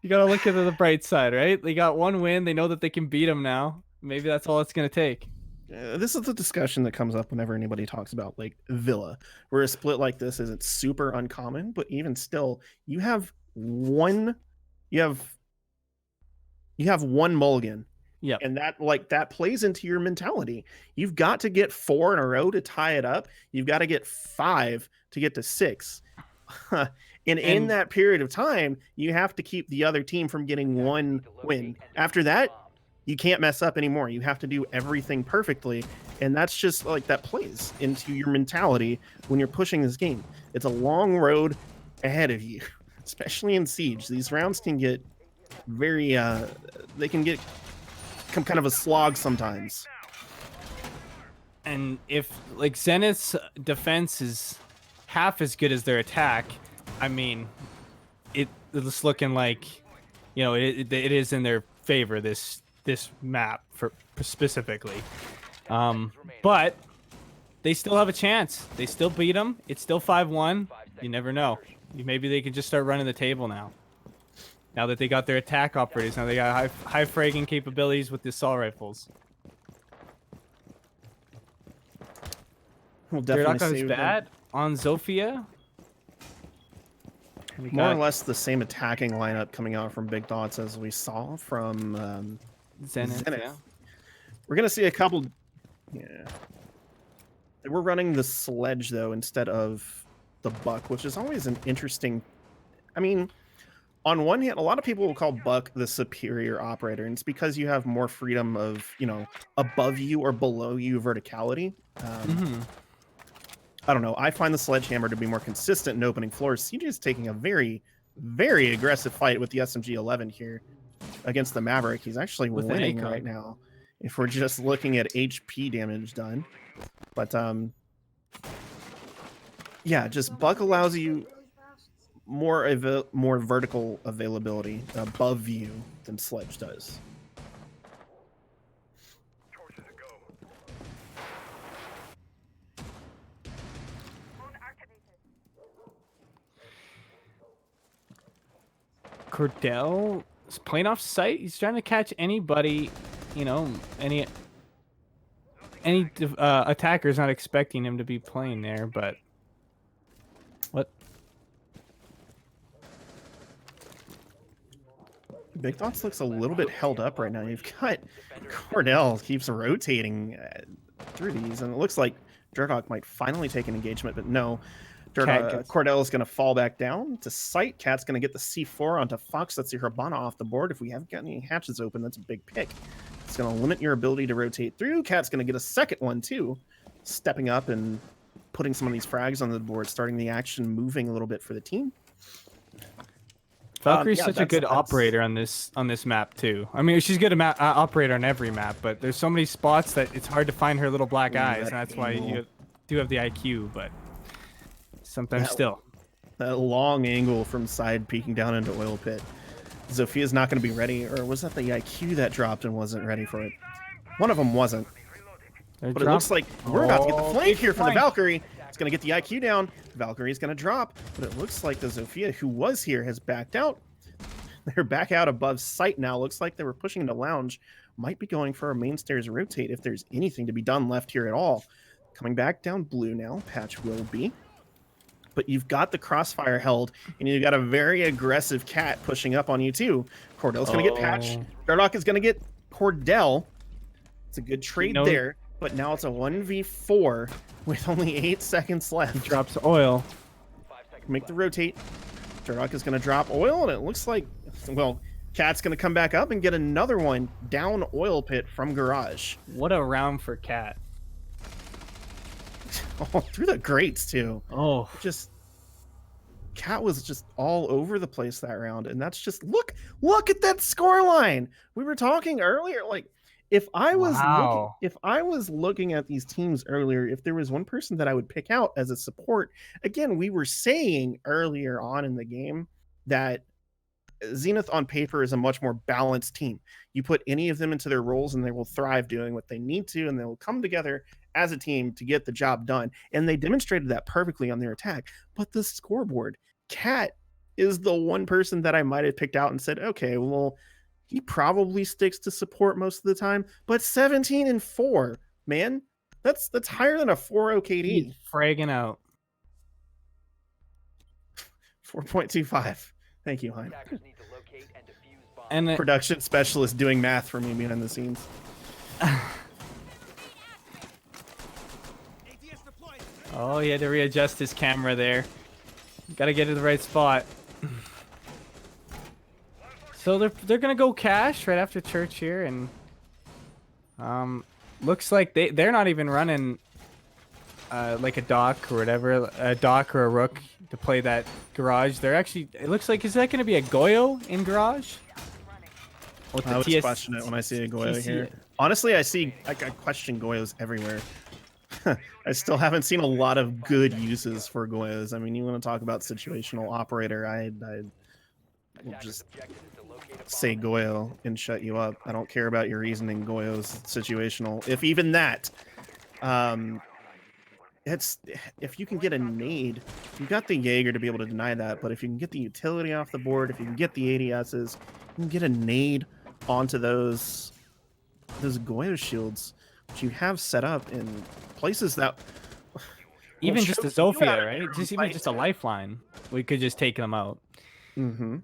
You got to look at the bright side, right? They got one win. They know that they can beat them now. Maybe that's all it's going to take. This is the discussion that comes up whenever anybody talks about like Villa, where a split like this isn't super uncommon, but even still, you have one mulligan. Yeah. And that plays into your mentality. You've got to get 4 in a row to tie it up. You've got to get 5 to get to 6. And in that period of time, you have to keep the other team from getting one win. After that, you can't mess up anymore. You have to do everything perfectly. And that's just like that plays into your mentality when you're pushing this game. It's a long road ahead of you, especially in Siege. These rounds can get very, they can get kind of a slog sometimes. And if like Zenith's defense is half as good as their attack, I mean, it's looking like, you know, it is in their favor, this map for specifically. But they still have a chance. They still beat them. It's still 5-1. You never know. Maybe they can just start running the table now. Now that they got their attack operators, now they got high fragging capabilities with the assault rifles. We'll definitely is bad on Zofia. More or less the same attacking lineup coming out from Big Thoughts as we saw from Zenith. Yeah. We're gonna see a couple. Yeah, we're running the sledge though instead of the buck, which is always an interesting. I mean, on one hand, a lot of people will call Buck the superior operator, and it's because you have more freedom of, you know, above you or below you verticality. I don't know. I find the Sledgehammer to be more consistent in opening floors. CJ is taking a very, very aggressive fight with the SMG-11 here against the Maverick. He's actually winning right now if we're just looking at HP damage done. But, yeah, just Buck allows you more vertical availability above you than Sledge does. Cordell is playing off site. He's trying to catch anybody, you know, any attacker's not expecting him to be playing there, but what? Big Dots looks a little bit held up right now. You've got Cordell keeps rotating through these, and it looks like Durdok might finally take an engagement, but no. Cordell is going to fall back down to sight. Cat's going to get the C4 onto Fox. That's your Hibana off the board. If we haven't got any hatches open, that's a big pick. It's going to limit your ability to rotate through. Cat's going to get a second one, too. Stepping up and putting some of these frags on the board, starting the action moving a little bit for the team. Valkyrie's such a good operator on this map too. I mean, she's good at operator on every map, but there's so many spots that it's hard to find her little black eyes, and that's why you do have the IQ, but sometimes still. That long angle from side peeking down into oil pit. Zophia's not going to be ready, or was that the IQ that dropped and wasn't ready for it? One of them wasn't. But it looks like we're about to get the flank here from the Valkyrie. It's going to get the IQ down. Valkyrie's going to drop, but it looks like the Zofia who was here has backed out. They're back out above sight now. Looks like they were pushing into lounge. Might be going for a main stairs rotate if there's anything to be done left here at all. Coming back down blue now. Patch will be. But you've got the crossfire held, and you've got a very aggressive Cat pushing up on you too. Cordell's going to get Patch. Durdok is going to get Cordell. It's a good trade there, but now it's a 1v4 with only 8 seconds left. He drops oil. Make the rotate. Durdok is going to drop oil, and it looks like, well, Cat's going to come back up and get another one down oil pit from Garage. What a round for Cat. Oh, through the grates too. Oh, just Cat was just all over the place that round, and that's just look at that score line. We were talking earlier, like if I was looking at these teams earlier, if there was one person that I would pick out as a support, again, we were saying earlier on in the game that Zenith on paper is a much more balanced team. You put any of them into their roles and they will thrive doing what they need to, and they will come together as a team to get the job done. And they demonstrated that perfectly on their attack. But the scoreboard, Cat is the one person that I might have picked out and said, okay, well, he probably sticks to support most of the time, but 17-4, man, that's higher than a 4-0 KD. He's fragging out. 4.25. Thank you, Hein. And the production specialist doing math for me behind the scenes. Oh, he had to readjust his camera there. Got to get to the right spot. So they're gonna go cash right after church here, and looks like they're not even running like a dock or whatever, a dock or a rook to play that garage. They're actually, it looks like, is that gonna be a Goyo in garage? I always question it when I see a Goyo here. Honestly, I question Goyos everywhere. I still haven't seen a lot of good uses for Goyos. I mean, you want to talk about situational operator, I will just say Goyo and shut you up. I don't care about your reasoning. Goyo's situational. If even that, if you can get a nade, you've got the Jaeger to be able to deny that. But if you can get the utility off the board, if you can get the ADSs, you can get a nade onto those Goyo shields, which you have set up in places that even just a Zofia, right? Just even just a lifeline, we could just take them out. Mm-hmm.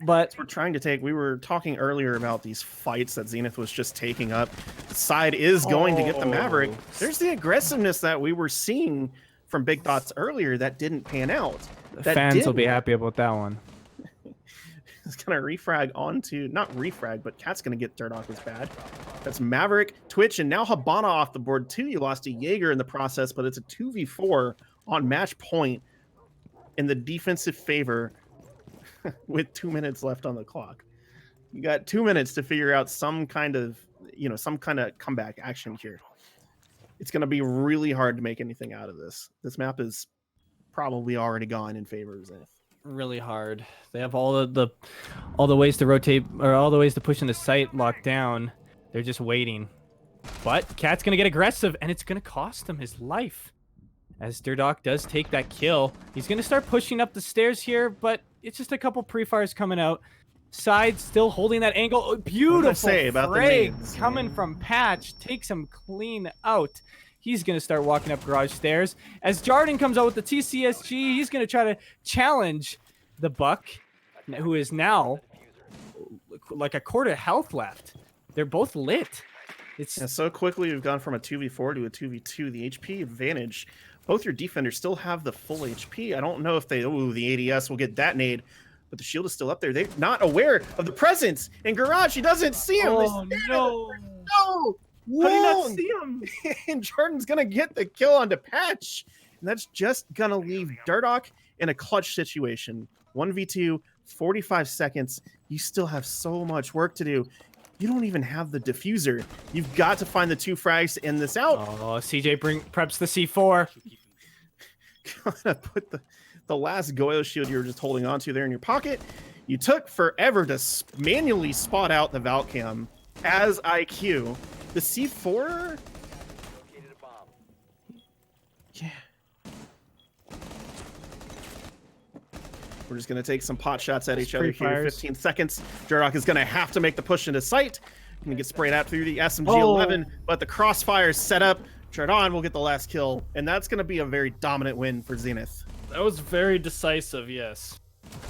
But we were talking earlier about these fights that Zenith was just taking up. The side is going to get the Maverick. There's the aggressiveness that we were seeing from Big Thoughts earlier that didn't pan out. The fans will be happy about that one. It's gonna refrag onto, not refrag, but Cat's gonna get Durdok was bad. That's Maverick, Twitch, and now Hibana off the board too. You lost a Jaeger in the process, but it's a 2v4 on match point in the defensive favor with 2 minutes left on the clock. You got 2 minutes to figure out some kind of comeback action here. It's gonna be really hard to make anything out of this. This map is probably already gone in favor of Zenith. Really hard. They have all the ways to rotate, or all the ways to push in the site locked down. They're just waiting. But Cat's gonna get aggressive, and it's gonna cost him his life. As Durdok does take that kill, he's gonna start pushing up the stairs here, but it's just a couple pre-fires coming out. Side still holding that angle. Oh, beautiful frag coming from Patch, takes him clean out. He's going to start walking up garage stairs. As Jarden comes out with the TCSG, he's going to try to challenge the Buck. who is now like a quarter health left. They're both lit. It's Yeah, so quickly we've gone from a 2v4 to a 2v2. The HP advantage. Both your defenders still have the full HP. I don't know if they, the ADS will get that nade, but the shield is still up there. They're not aware of the presence in Garage. He doesn't see him. oh no! No! How do you not Wrong! see him? And Jordan's gonna get the kill onto Patch. And that's just gonna leave Dirdock in a clutch situation. 1v2, 45 seconds. You still have so much work to do. You don't even have the diffuser. You've got to find the 2 frags to end this out. Oh, CJ preps the C4. Gonna put the last Goyo shield you were just holding onto there in your pocket. You took forever to manually spot out the Valcam as IQ. The C4? Located a bomb. Yeah. We're just going to take some pot shots at each other here. 15 seconds. Durdock is going to have to make the push into sight. Going to get sprayed out through the SMG-11, but the crossfire is set up. Jordan will get the last kill, and that's going to be a very dominant win for Zenith. That was very decisive, yes.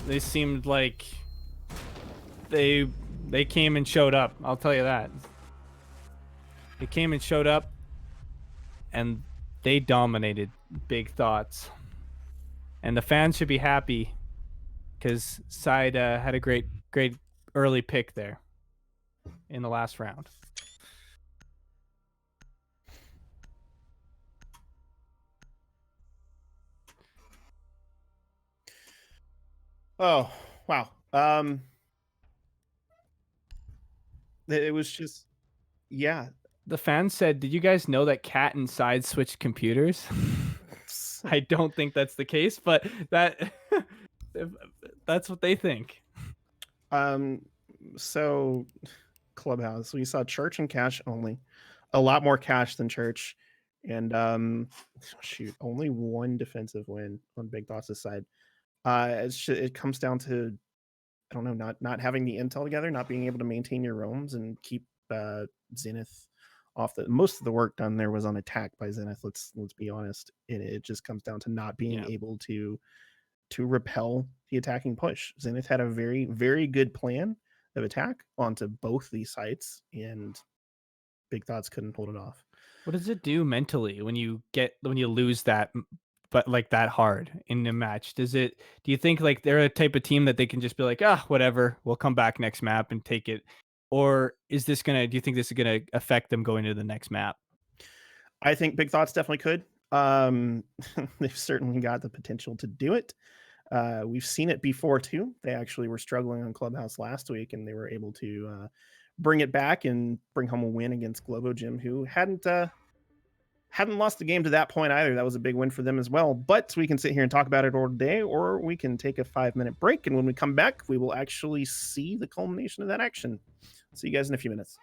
They seemed like they came and showed up. I'll tell you that. They came and showed up, and they dominated Big Thoughts. And the fans should be happy because Side had a great early pick there in the last round. Oh, wow. It was just, yeah. The fans said, "Did you guys know that Cat and Side switched computers?" I don't think that's the case, but that's what they think. So Clubhouse, we saw Church and Cash only. A lot more Cash than Church. And shoot, only one defensive win on Big Boss's side. It comes down to, I don't know, not having the intel together, not being able to maintain your roams and keep Zenith off. Most of the work done there was on attack by Zenith. Let's be honest. It just comes down to not being able to repel the attacking push. Zenith had a very, very good plan of attack onto both these sites, and Big Thoughts couldn't hold it off. What does it do mentally when you lose that, but like that hard in a match? Do you think like they're a type of team that they can just be like, whatever, we'll come back next map and take it? Or do you think this is gonna affect them going to the next map? I think Big Thoughts definitely could. They've certainly got the potential to do it. We've seen it before too. They actually were struggling on Clubhouse last week, and they were able to bring it back and bring home a win against Globo Gym, who hadn't lost the game to that point either. That was a big win for them as well. But we can sit here and talk about it all day, or we can take a 5-minute break, and when we come back, we will actually see the culmination of that action. See you guys in a few minutes.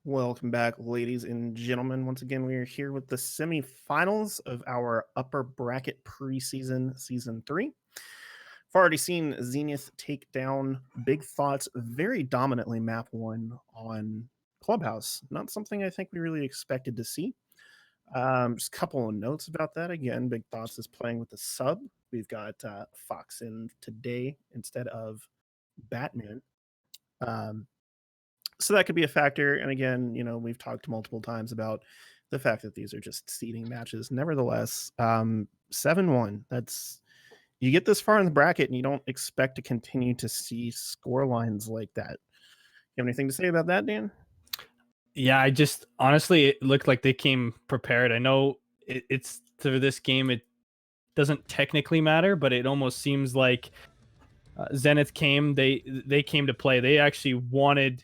Welcome back, ladies and gentlemen. Once again, we are here with the semifinals of our upper bracket preseason season 3. I've already seen Zenith take down Big Thoughts very dominantly map 1 on Clubhouse. Not something I think we really expected to see. Just a couple of notes about that. Again, Big Thoughts is playing with the sub. We've got Fox in today instead of Batman. So that could be a factor. And again, we've talked multiple times about the fact that these are just seeding matches. Nevertheless, 7-1. That's you get this far in the bracket and you don't expect to continue to see score lines like that. You have anything to say about that, Dan? Yeah, I just honestly, it looked like they came prepared. I know it's for this game, it doesn't technically matter, but it almost seems like Zenith came. They came to play. They actually want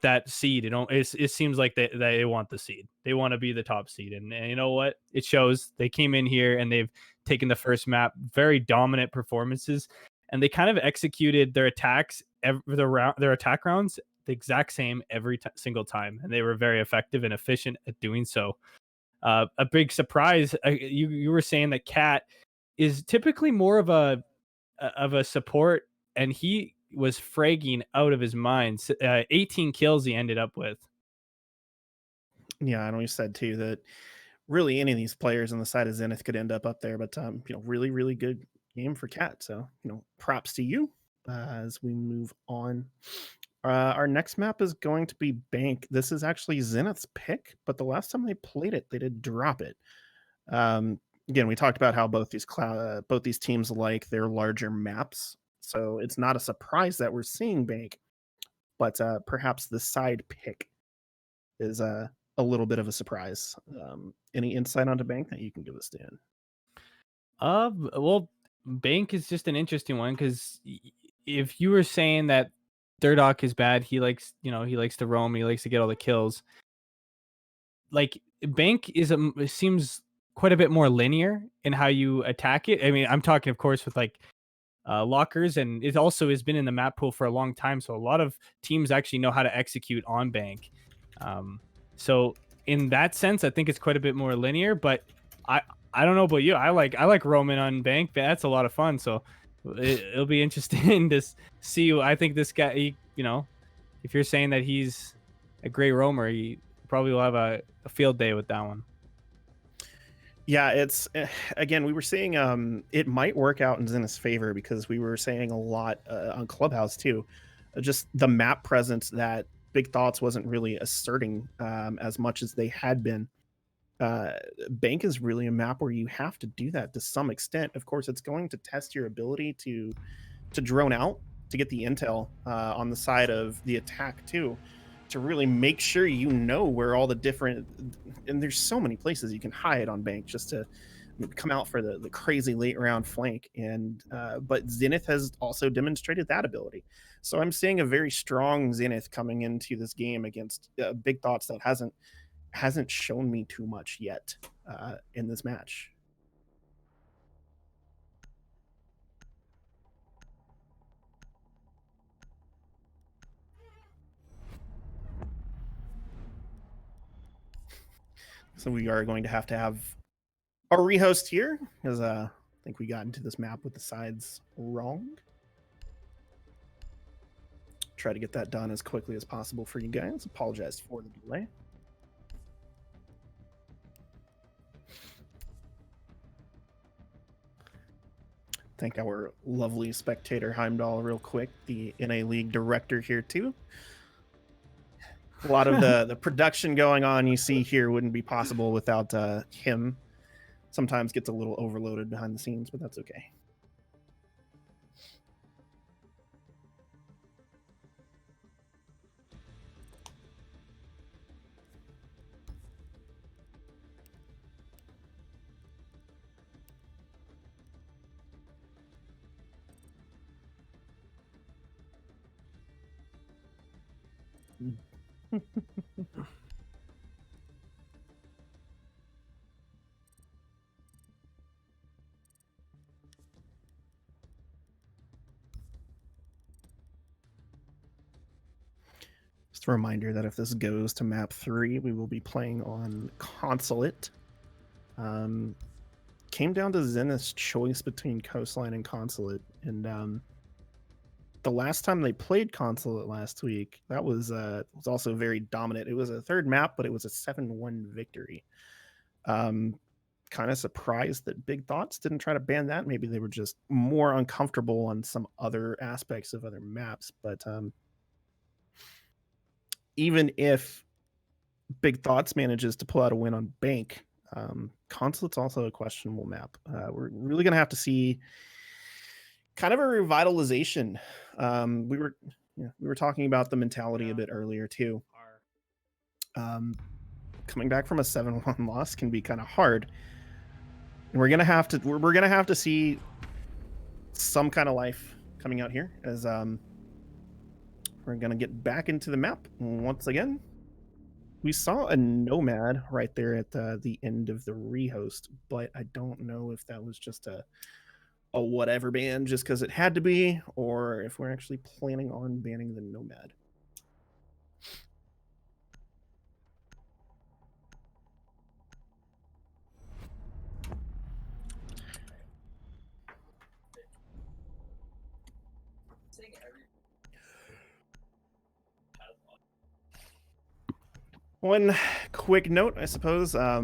that seed. It seems like they want the seed. They want to be the top seed, and you know what? It shows. They came in here and they've taken the first map, very dominant performances, and they kind of executed their attacks, their attack rounds, the exact same every single time, and they were very effective and efficient at doing so. A big surprise. You were saying that Cat is typically more of a support, and he was fragging out of his mind. 18 kills he ended up with. Yeah, I know you said too that really any of these players on the side of Zenith could end up there, but really, really good game for Cat. So, props to you as we move on. Our next map is going to be Bank. This is actually Zenith's pick, but the last time they played it, they did drop it. Again, we talked about how both these teams like their larger maps, so it's not a surprise that we're seeing Bank, but perhaps the side pick is a little bit of a surprise. Any insight onto Bank that you can give us, Dan? Well, Bank is just an interesting one because if you were saying that Durdock is bad, he likes to roam, he likes to get all the kills. Like Bank seems quite a bit more linear in how you attack it. I mean, I'm talking, of course, with like lockers, and it also has been in the map pool for a long time, so a lot of teams actually know how to execute on Bank. So in that sense, I think it's quite a bit more linear. But I don't know about you. I like roaming on Bank. That's a lot of fun. So it'll be interesting to see. I think this guy, if you're saying that he's a great roamer, he probably will have a field day with that one. Yeah, it's again, we were saying it might work out in Zenith's favor because we were saying a lot on Clubhouse too, just the map presence that Big Thoughts wasn't really asserting as much as they had been. Bank is really a map where you have to do that to some extent. Of course, it's going to test your ability to drone out, to get the intel on the side of the attack too, to really make sure where all the different, and there's so many places you can hide on Bank just to come out for the crazy late round flank. And but Zenith has also demonstrated that ability. So I'm seeing a very strong Zenith coming into this game against Big Thoughts that hasn't shown me too much yet in this match. So we are going to have a rehost here because I think we got into this map with the sides wrong. Try to get that done as quickly as possible for you guys. Apologize for the delay. Thank our lovely spectator Heimdall real quick, the NA League director here too. A lot of the production going on you see here wouldn't be possible without him. Sometimes gets a little overloaded behind the scenes, but that's okay. Just a reminder that if this goes to map 3, we will be playing on Consulate. Came down to Zenith's choice between Coastline and Consulate, and the last time they played Consulate last week, that was also very dominant. It was a third map, but it was a 7-1 victory. Kind of surprised that Big Thoughts didn't try to ban that. Maybe they were just more uncomfortable on some other aspects of other maps. But even if Big Thoughts manages to pull out a win on Bank, Consulate's also a questionable map. We're really going to have to see kind of a revitalization. We were talking about the mentality a bit earlier too. Coming back from a 7-1 loss can be kind of hard. And we're gonna have to see some kind of life coming out here as we're gonna get back into the map once again. We saw a nomad right there at the end of the rehost, but I don't know if that was just a whatever ban just because it had to be, or if we're actually planning on banning the nomad. One quick note, I suppose. I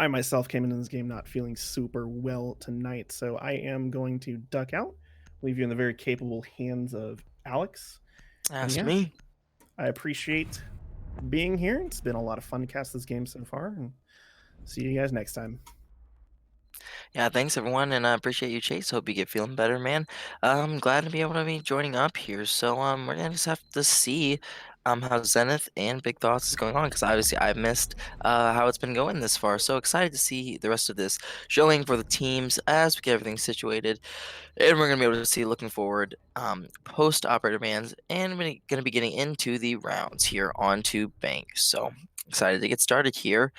myself came into this game not feeling super well tonight, so I am going to duck out, leave you in the very capable hands of Alex. That's me. I appreciate being here. It's been a lot of fun to cast this game so far, and see you guys next time. Yeah, thanks everyone, and I appreciate you, Chase. Hope you get feeling better, man. I'm glad to be able to be joining up here. So we're gonna just have to see how Zenith and Big Thoughts is going on, because obviously I've missed how it's been going this far. So excited to see the rest of this showing for the teams as we get everything situated, and we're gonna be able to see looking forward post operator bans, and we're gonna be getting into the rounds here onto Bank. So excited to get started here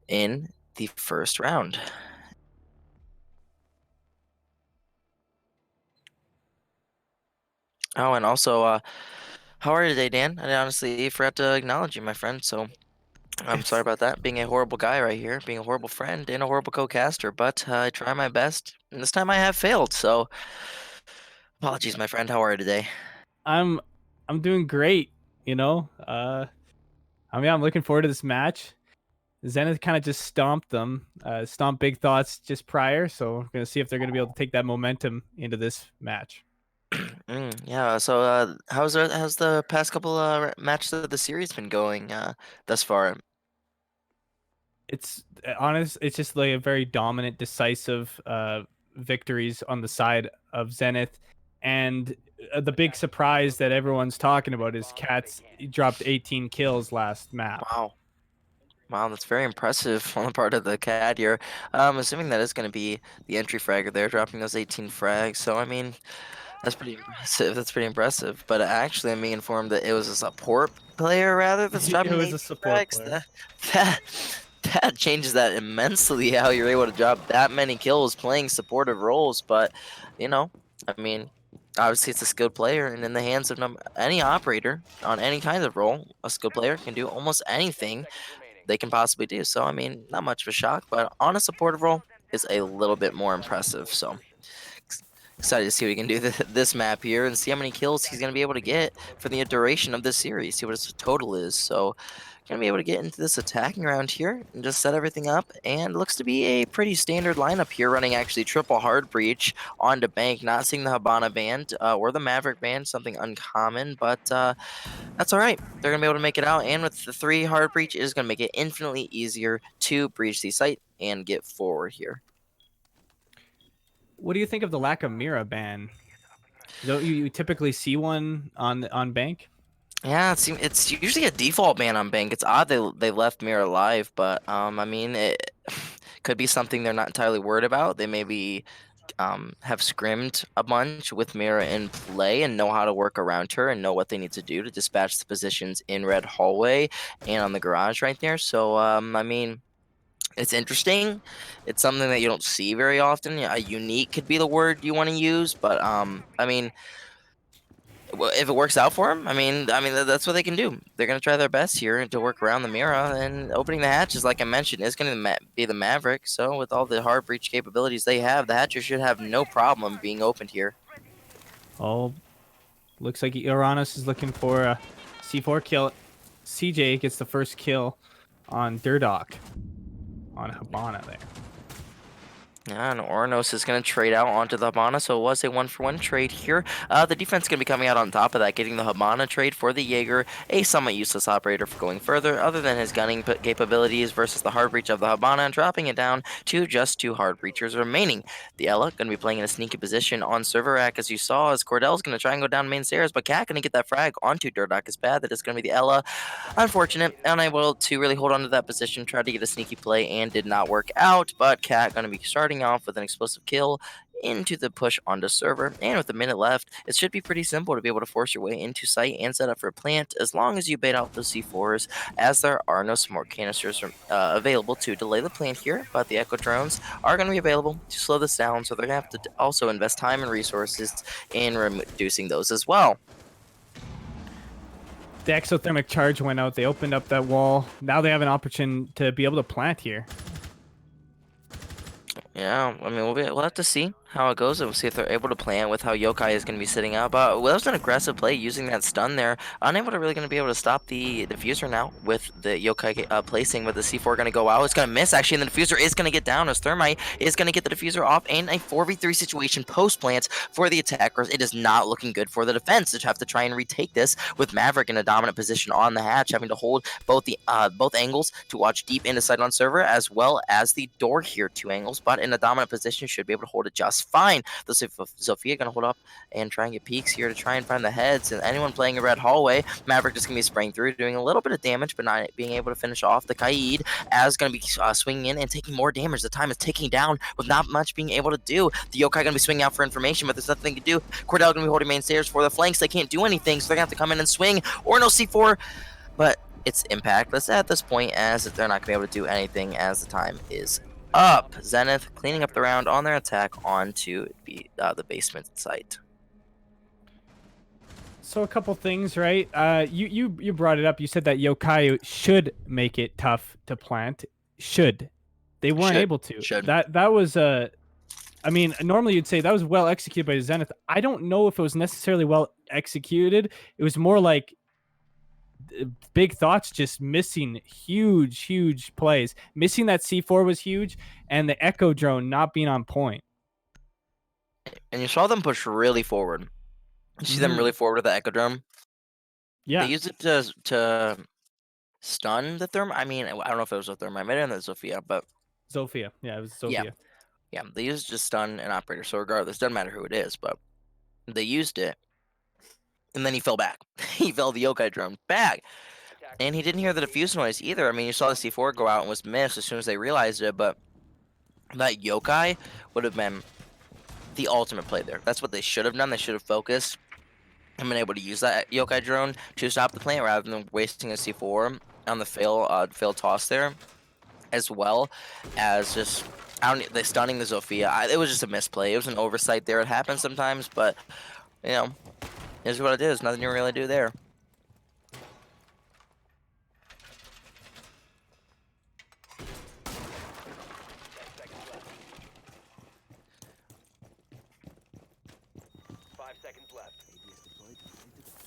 in the first round. Oh, and also, how are you today, Dan? I honestly forgot to acknowledge you, my friend. So I'm sorry about that. Being a horrible guy right here, being a horrible friend and a horrible co-caster. But I try my best, and this time I have failed. So apologies, my friend. How are you today? I'm doing great, you know. I'm looking forward to this match. Zenith kind of just stomped them, stomped Big Thoughts just prior, so we're gonna see if they're gonna be able to take that momentum into this match. Yeah. So how's the past couple matches of the series been going thus far? It's honest. It's just like a very dominant, decisive victories on the side of Zenith, and the big surprise that everyone's talking about is Cats dropped 18 kills last map. Wow. Wow, that's very impressive on the part of the CAD here. I'm assuming that is going to be the entry fragger there, dropping those 18 frags. So, I mean, that's pretty impressive. That's pretty impressive. But actually, I'm being informed that it was a support player rather that's It dropping was a 18 support frags. player. That that changes that immensely. How you're able to drop that many kills playing supportive roles. But you know, I mean, obviously it's a skilled player, and in the hands of any operator on any kind of role, a skilled player can do almost anything they can possibly do. So I mean, not much of a shock, but on a supportive role is a little bit more impressive. So excited to see what he can do this map here and see how many kills he's going to be able to get for the duration of this series. See what his total is. So going to be able to get into this attacking round here and just set everything up. And looks to be a pretty standard lineup here, running actually triple hard breach onto Bank. Not seeing the Habana band or the Maverick band, something uncommon, but that's all right. They're going to be able to make it out. And with the 3 hard breach, it is going to make it infinitely easier to breach the site and get forward here. What do you think of the lack of Mira ban? Don't you typically see one on Bank? Yeah, it's usually a default ban on Bank. It's odd they left Mira alive, but I mean it could be something they're not entirely worried about. They maybe have scrimmed a bunch with Mira in play and know how to work around her and know what they need to do to dispatch the positions in Red Hallway and on the garage right there. So I mean, it's interesting. It's something that you don't see very often. Yeah, unique could be the word you want to use, but I mean, Well, if it works out for them, that's what they can do. They're gonna try their best here to work around the Mira, and opening the hatches, like I mentioned, is gonna be the Maverick. So with all the hard breach capabilities they have, the hatches should have no problem being opened here. Oh, looks like Uranus is looking for a C4 kill. CJ gets the first kill on Durdok on Habana there. Yeah, and Ornos is going to trade out onto the Habana, so it was a 1-for-1 trade here. The defense going to be coming out on top of that, getting the Habana trade for the Jaeger, a somewhat useless operator for going further, other than his gunning capabilities versus the hard breach of the Habana, and dropping it down to just 2 hard breachers remaining. The Ella going to be playing in a sneaky position on server rack, as you saw, as Cordell's going to try and go down main stairs, but Cat going to get that frag onto Durdok is bad. That is going to be the Ella. Unfortunate, unable to really hold on to that position, tried to get a sneaky play and did not work out, but Cat going to be starting off with an explosive kill into the push onto server, and with a minute left, it should be pretty simple to be able to force your way into site and set up for a plant, as long as you bait out those C4s, as there are no smoke canisters available to delay the plant here, but the Echo drones are going to be available to slow this down, so they're going to have to also invest time and resources in reducing those as well. The exothermic charge went out. They opened up that wall. Now they have an opportunity to be able to plant here. Yeah, I mean, we'll have to see how it goes, and we'll see if they're able to plan with how Yokai is going to be sitting up. That was an aggressive play using that stun there. Unable to really going to be able to stop the diffuser now with the Yokai placing, with the C4 going to go out. It's going to miss, actually, and the diffuser is going to get down as Thermite is going to get the diffuser off in a 4v3 situation post-plant for the attackers. It is not looking good for the defense to have to try and retake this, with Maverick in a dominant position on the hatch, having to hold both angles to watch deep into sight on server, as well as the door here, 2 angles, but in a dominant position, should be able to hold it just fine. The Sophia gonna hold up and try and get peeks here to try and find the heads, and anyone playing a red hallway, Maverick just gonna be spraying through, doing a little bit of damage, but not being able to finish off. The Kaid as gonna be swinging in and taking more damage. The time is ticking down with not much being able to do. The Yokai gonna be swinging out for information, but there's nothing to do. Cordell gonna be holding main stairs for the flanks. They can't do anything, so they're gonna have to come in and swing, or no C4, but it's impactless at this point, as they're not gonna be able to do anything as the time is up. Zenith cleaning up the round on their attack onto the basement site. So a couple things, right? You brought it up. You said that Yokai should make it tough to plant. Should. They weren't able to. Should. That was a. I mean, normally you'd say that was well executed by Zenith. I don't know if it was necessarily well executed. It was more like big thoughts, just missing huge plays. Missing that C4 was huge, and the Echo drone not being on point. And you saw them push really forward. You see them really forward with the Echo drone. Yeah, They used it to stun the Therm. I mean, I don't know if it was a Therm. I made it in the Sophia, but Zofia. Yeah, it was Zofia. yeah, they used it to stun an operator. So regardless, doesn't matter who it is, but they used it. And then he fell back. He fell the Yokai drone back. And he didn't hear the diffuse noise either. I mean, you saw the C4 go out and was missed as soon as they realized it, but that Yokai would have been the ultimate play there. That's what they should have done. They should have focused and been able to use that Yokai drone to stop the plant rather than wasting a C4 on the fail toss there, as well as just they stunning the Zofia. It was just a misplay. It was an oversight there. It happens sometimes, but you know, here's what it is. Nothing you can really do there.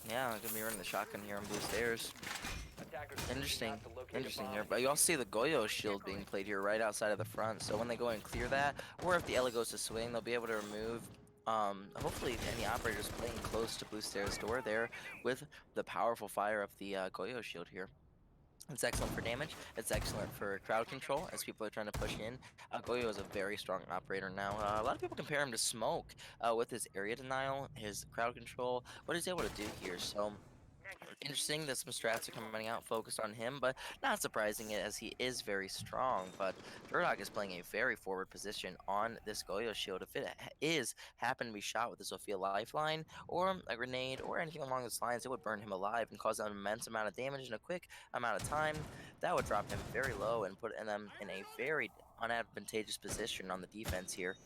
Yeah, I'm gonna be running the shotgun here on blue stairs. Interesting here. But you also see the Goyo shield being played here right outside of the front. So when they go and clear that, or if the Ella goes to swing, they'll be able to remove hopefully any operators playing close to blue stairs door there with the powerful fire of the Goyo shield here. It's excellent for damage. It's excellent for crowd control as people are trying to push in. Goyo is a very strong operator now. A lot of people compare him to Smoke with his area denial, his crowd control, what he's able to do here. So interesting that some strats are coming out focused on him, but not surprising as he is very strong. But Durdok is playing a very forward position on this Goyo shield. If it happen to be shot with a Sophia lifeline or a grenade or anything along those lines, it would burn him alive and cause an immense amount of damage in a quick amount of time. That would drop him very low and put them in a very unadvantageous position on the defense here.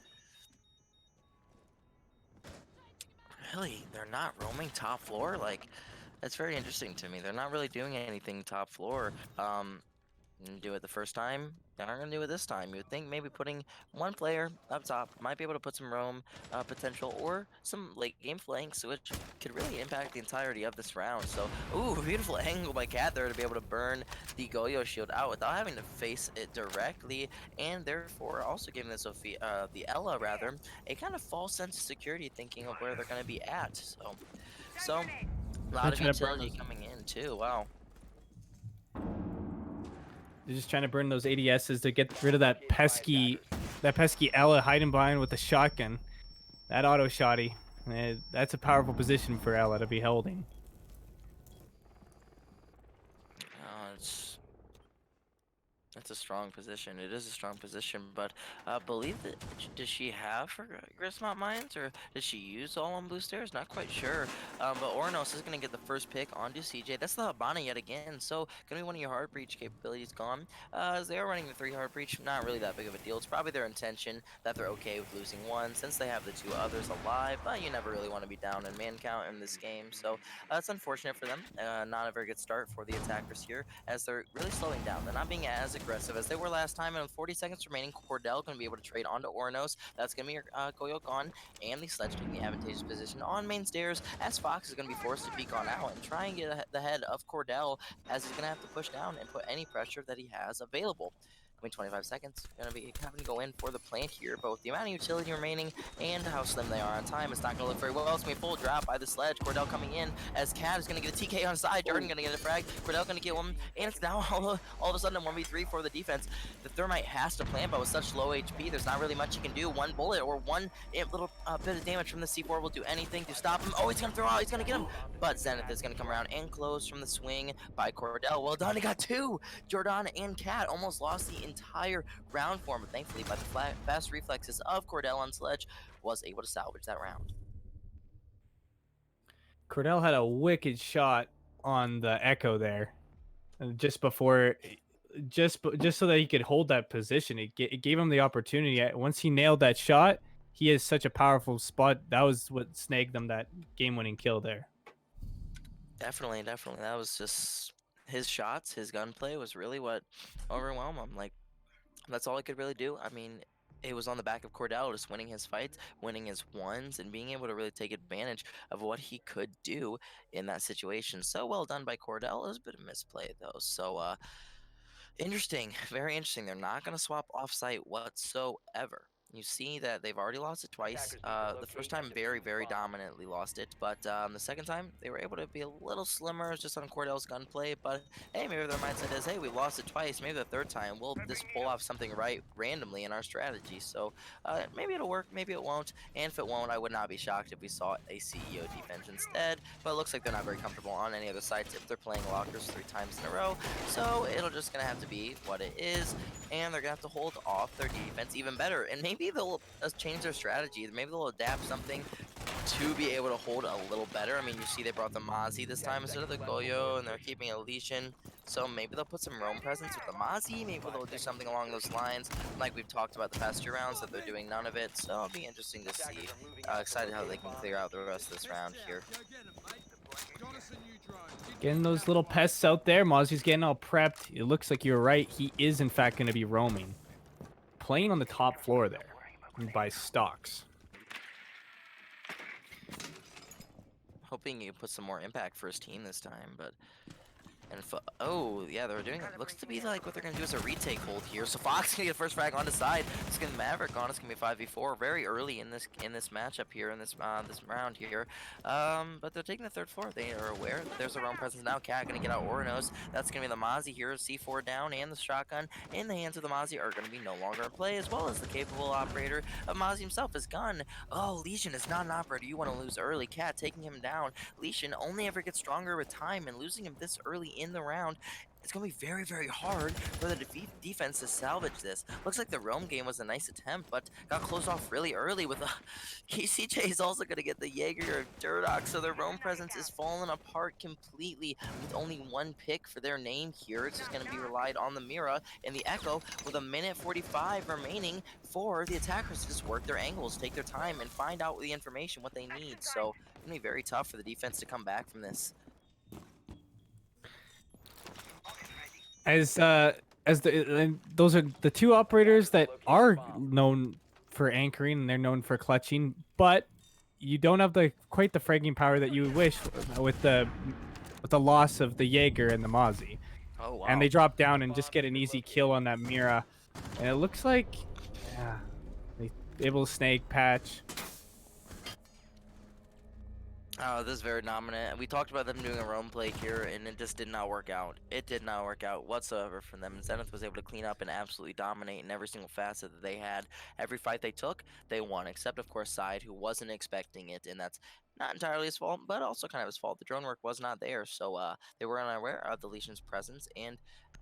Really, they're not roaming top floor? Like, that's very interesting to me. They're not really doing anything top floor. Didn't do it the first time. They aren't gonna do it this time. You would think maybe putting one player up top might be able to put some roam potential or some late game flanks, which could really impact the entirety of this round. So, ooh, beautiful angle by Cat there to be able to burn the Goyo shield out without having to face it directly, and therefore also giving the Ella rather a kind of false sense of security, thinking of where they're gonna be at. So a lot They're of trying to burn utility those. coming in too. Wow. They're just trying to burn those ADSs to get rid of that pesky Ella hiding behind with the shotgun. That auto shotty. That's a powerful position for Ella to be holding. That's a strong position. It is a strong position, but I believe that does she have her Grismont mines, or does she use all on blue stairs? Not quite sure. But Ornos is gonna get the first pick onto CJ. That's the Habana yet again. So gonna be one of your hard breach capabilities gone. As they are running the 3 hard breach, not really that big of a deal. It's probably their intention that they're okay with losing one since they have the 2 others alive. But you never really want to be down in man count in this game. So it's unfortunate for them. Not a very good start for the attackers here, as they're really slowing down. They're not being as aggressive as they were last time, and with 40 seconds remaining, Cordell going to be able to trade onto Ornos. That's going to be your Goyo gone, and the Sledge taking the advantageous position on main stairs, as Fox is going to be forced to peek on out and try and get the head of Cordell, as he's going to have to push down and put any pressure that he has available. 25 seconds. Gonna be having to go in for the plant here, but with the amount of utility remaining and how slim they are on time, it's not gonna look very well. It's gonna be a full drop by the Sledge. Cordell coming in as Cat is gonna get a TK on side. Jordan gonna get a frag. Cordell gonna get one, and it's now all of a sudden a 1v3 for the defense. The Thermite has to plant, but with such low HP, there's not really much you can do. One bullet or one little bit of damage from the C4 will do anything to stop him. Oh, he's gonna throw out. He's gonna get him, but Zenith is gonna come around and close from the swing by Cordell. Well done. He got 2. Jordan and Cat almost lost the entire round for him, but thankfully by the fast reflexes of Cordell on Sledge was able to salvage that round. Cordell had a wicked shot on the Echo there, just before, just so that he could hold that position. It gave him the opportunity. Once he nailed that shot, he has such a powerful spot. That was what snagged them that game-winning kill there. Definitely. That was just his shots, his gunplay was really what overwhelmed him. Like, that's all he could really do. I mean, it was on the back of Cordell, just winning his fights, winning his ones, and being able to really take advantage of what he could do in that situation. So well done by Cordell. It was a bit of misplay though. So interesting, very interesting. They're not going to swap offsite whatsoever. You see that they've already lost it twice. The first time very dominantly lost it, but the second time they were able to be a little slimmer just on Cordell's gunplay. But hey, maybe their mindset is, hey, we lost it twice. Maybe the third time we'll just pull off something right randomly in our strategy. So maybe it'll work, maybe it won't. And if it won't, I would not be shocked if we saw a CEO defense instead. But it looks like they're not very comfortable on any other sites if they're playing lockers 3 times in a row. So it'll just gonna have to be what it is, and they're gonna have to hold off their defense even better. And maybe they'll change their strategy. Maybe they'll adapt something to be able to hold a little better. I mean, you see they brought the Mozzie this time instead of the Goyo, and they're keeping a Legion. So maybe they'll put some roam presence with the Mozzie. Maybe they'll do something along those lines, like we've talked about the past 2 rounds, that they're doing none of it. So it'll be interesting to see. Excited how they can clear out the rest of this round here. Getting those little pests out there. Mozzie's getting all prepped. It looks like you're right. He is, in fact, going to be roaming. Playing on the top floor there by Stocks. Hoping you put some more impact for his team this time, but... oh, yeah, they're doing it. Looks to be like what they're going to do is a retake hold here. So Fox going to get the first frag on the side. It's going to Maverick on. It's going to be 5v4 very early in this matchup here, in this round here. But they're taking the 3rd floor. They are aware that there's a roam presence now. Cat going to get out Ornos. That's going to be the Mozzie here. C4 down, and the shotgun in the hands of the Mozzie are going to be no longer in play, as well as the capable operator of Mozzie himself, his gun. Oh, Legion is not an operator you want to lose early. Cat taking him down. Legion only ever gets stronger with time, and losing him this early in the round it's going to be very, very hard for the defense to salvage this. Looks like the roam game was a nice attempt, but got closed off really early with a... KCJ is also going to get the Jaeger of Durdock, so their roam presence is falling apart completely with only one pick for their name here. It's just going to be relied on the Mira and the Echo with a minute 45 remaining for the attackers to just work their angles, take their time, and find out the information, what they need. So it's going to be very tough for the defense to come back from this. As and those are the two operators that are known for anchoring and they're known for clutching, but you don't have the quite the fragging power that you would wish with the loss of the Jaeger and the Mozzie. Oh, wow. And they drop down and just get an easy kill on that Mira. And it looks like, yeah, they able to snake patch. Oh, this is very dominant. We talked about them doing a roam play here, and it just did not work out. It did not work out whatsoever for them. Zenith was able to clean up and absolutely dominate in every single facet that they had. Every fight they took, they won, except, of course, Side, who wasn't expecting it, and that's not entirely his fault, but also kind of his fault. The drone work was not there, so they were unaware of the Legion's presence, and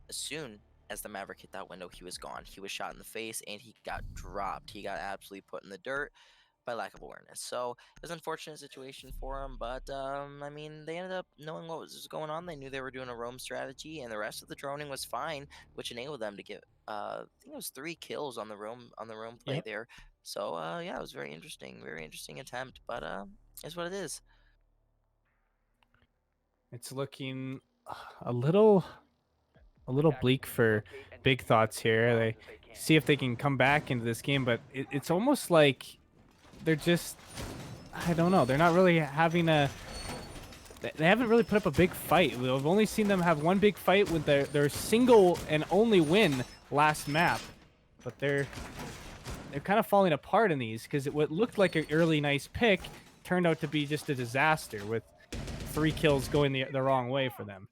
as soon as the Maverick hit that window, he was gone. He was shot in the face, and he got dropped. He got absolutely put in the dirt by lack of awareness. So it was an unfortunate situation for him, but I mean, they ended up knowing what was going on. They knew they were doing a roam strategy, and the rest of the droning was fine, which enabled them to get I think it was 3 kills on the roam play Yep. there. So yeah, it was very interesting attempt, but it's what it is. It's looking a little bleak for Big Thoughts here. They see if they can come back into this game, but it's almost like they're just, I don't know, they're not really having a, they haven't really put up a big fight. We've only seen them have one big fight with their single and only win last map, but they're kind of falling apart in these because what looked like an early nice pick turned out to be just a disaster with 3 kills going the wrong way for them.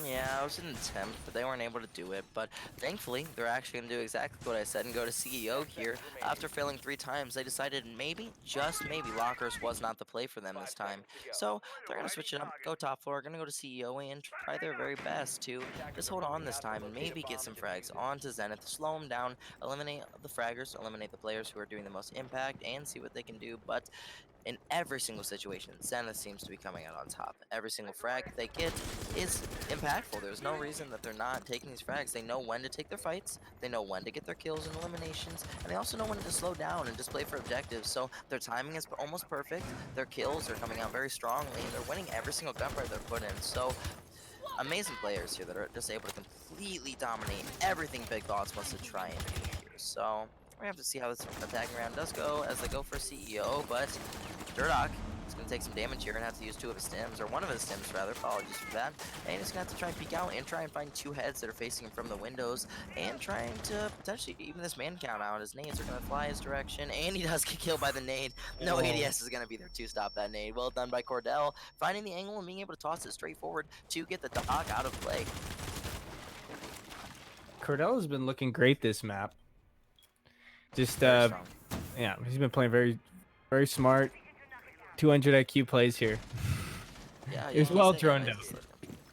Yeah, it was an attempt, but they weren't able to do it. But thankfully, they're actually going to do exactly what I said and go to CEO here. After failing 3 times, they decided maybe, just maybe, Lockers was not the play for them this time. So they're going to switch it up, go top floor, going to go to CEO and try their very best to just hold on this time and maybe get some frags onto Zenith, slow them down, eliminate the fraggers, eliminate the players who are doing the most impact, and see what they can do. But in every single situation, Zenith seems to be coming out on top. Every single frag they get is impactful. There's no reason that they're not taking these frags. They know when to take their fights, they know when to get their kills and eliminations, and they also know when to slow down and just play for objectives. So their timing is almost perfect. Their kills are coming out very strongly, and they're winning every single gunfight they're put in. So amazing players here that are just able to completely dominate everything Big Thoughts wants to try and do here. So we're gonna have to see how this attacking round does go as they go for CEO, but Durdock is going to take some damage here and have to use 2 of his stims, or 1 of his stims rather, apologies for that. And he's going to have to try and peek out and try and find 2 heads that are facing him from the windows, and trying to potentially even this man count out. His nades are going to fly his direction, and he does get killed by the nade. No ADS is going to be there to stop that nade. Well done by Cordell, finding the angle and being able to toss it straight forward to get the dog out of play. Cordell has been looking great this map. Just Very strong. yeah, he's been playing very smart. 200 IQ plays here. Yeah, He's well droned out.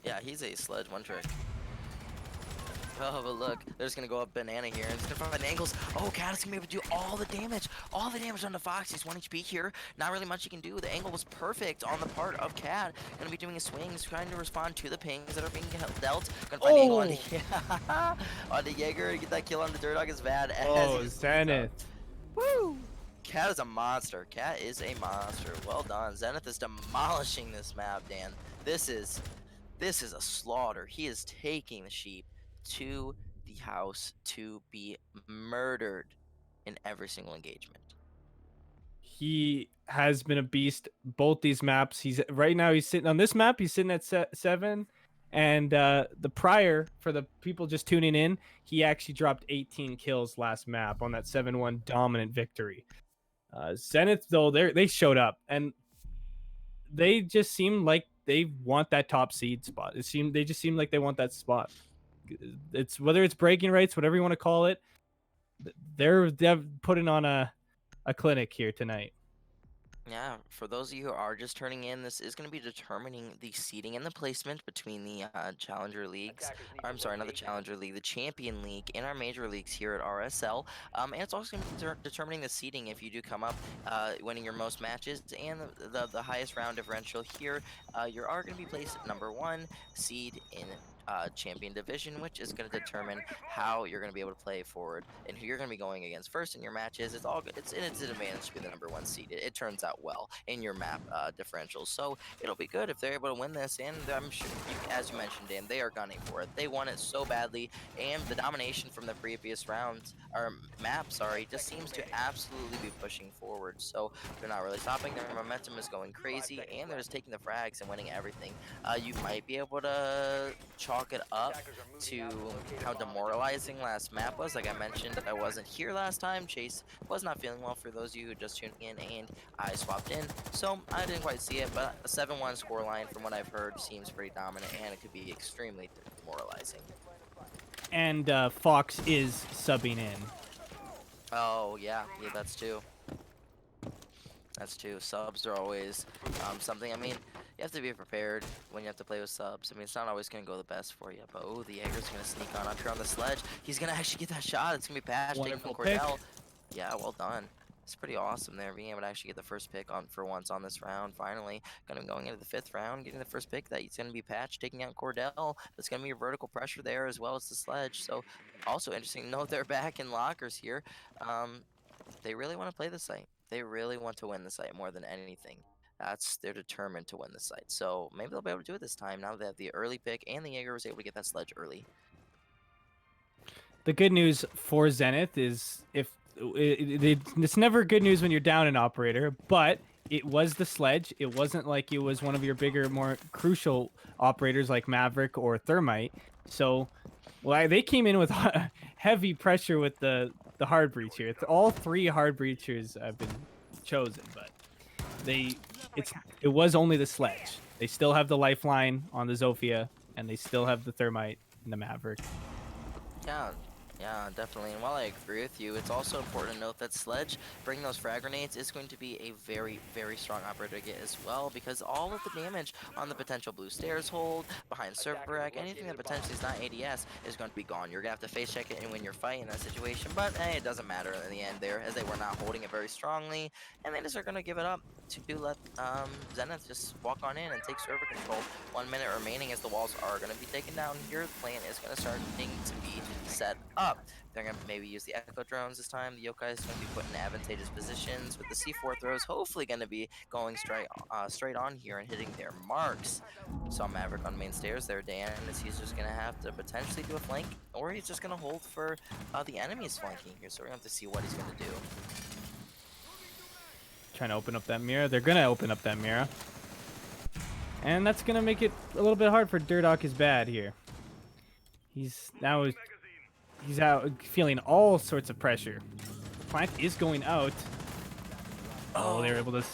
Yeah, he's a sledge, one trick. Oh, but look, they're just gonna go up banana here and just gonna find the angles. Oh, Cat is gonna be able to do all the damage on the Fox. He's 1 HP here. Not really much he can do. The angle was perfect on the part of Cat. Gonna be doing his swings, trying to respond to the pings that are being dealt. Gonna find angle on the Jaeger and get that kill on the Durdog is bad. Oh, Zenith. Woo! Cat is a monster. Cat is a monster. Well done. Zenith is demolishing this map, Dan. This is a slaughter. He is taking the sheep to the house to be murdered in every single engagement. He has been a beast both these maps. He's right now he's sitting on this map. He's sitting at 7, and the prior for the people just tuning in, he actually dropped 18 kills last map on that 7-1 dominant victory. Zenith though, they showed up and they just seem like they want that top seed spot. They just seem like they want that spot. It's whether it's breaking rights, whatever you want to call it. They're putting on a clinic here tonight. Yeah, for those of you who are just turning in, this is going to be determining the seeding and the placement between the Challenger Leagues. I'm sorry, not the Challenger League, the Champion League in our major leagues here at RSL. And it's also going to be determining the seeding if you do come up winning your most matches and the highest round differential here. You are going to be placed at #1 seed in champion division, which is going to determine how you're going to be able to play forward and who you're going to be going against first in your matches. It's all good. It's an advantage to be the #1 seed. It turns out well in your map differentials, so it'll be good if they're able to win this. And I'm sure, as you mentioned, Dan, they are gunning for it. They want it so badly, and the domination from the previous rounds or map, sorry, just seems to absolutely be pushing forward. So they're not really stopping. Their momentum is going crazy, and they're just taking the frags and winning everything. You might be able to chalk it up to how demoralizing last map was. Like I mentioned, I wasn't here last time. Chase was not feeling well for those of you who just tuning in, and I swapped in, so I didn't quite see it, but a 7-1 scoreline from what I've heard seems pretty dominant, and it could be extremely demoralizing. And Fox is subbing in. Oh yeah, that's true. That's true. Subs are always something. I mean, you have to be prepared when you have to play with subs. I mean, it's not always going to go the best for you. But, oh, the Jaeger's going to sneak on up here on the sledge. He's going to actually get that shot. It's going to be Patch taken from Wonderful pick. Cordell. Yeah, well done. It's pretty awesome there, being able to actually get the first pick on for once on this round. Finally, going to be going into the 5th round, getting the first pick. That's going to be Patch taking out Cordell. That's going to be your vertical pressure there as well as the sledge. So, also interesting to note they're back in lockers here. They really want to play the site. They really want to win the site more than anything. They're determined to win the site. So maybe they'll be able to do it this time now that they have the early pick and the Jaeger was able to get that sledge early. The good news for Zenith is it's never good news when you're down an operator, but it was the sledge. It wasn't like it was one of your bigger, more crucial operators like Maverick or Thermite. So, well, they came in with heavy pressure with the hard breach here. All 3 hard breachers have been chosen, but it was only the sledge. They still have the lifeline on the Zofia, and they still have the Thermite and the Maverick. Yeah, definitely. And while I agree with you, it's also important to note that Sledge, bringing those frag grenades, is going to be a very, very strong operator to get as well, because all of the damage on the potential blue stairs hold, behind server rack, anything that potentially is not ADS is going to be gone. You're going to have to face check it and win your fight in that situation, but hey, it doesn't matter in the end there, as they were not holding it very strongly, and they just are going to give it up to let Zenith just walk on in and take server control. 1 minute remaining as the walls are going to be taken down here. The plan is going to start to be set up. They're going to maybe use the Echo drones this time. The Yokai is going to be put in advantageous positions with the C4 throws, hopefully going to be going straight on here and hitting their marks. Saw Maverick on main stairs there, Dan, as he's just going to have to potentially do a flank, or he's just going to hold for the enemies flanking here, so we're going to have to see what he's going to do. Trying to open up that mirror. They're going to open up that mirror. And that's going to make it a little bit hard for Durdock is bad here. He's out feeling all sorts of pressure. The plant is going out. Oh, they were able to...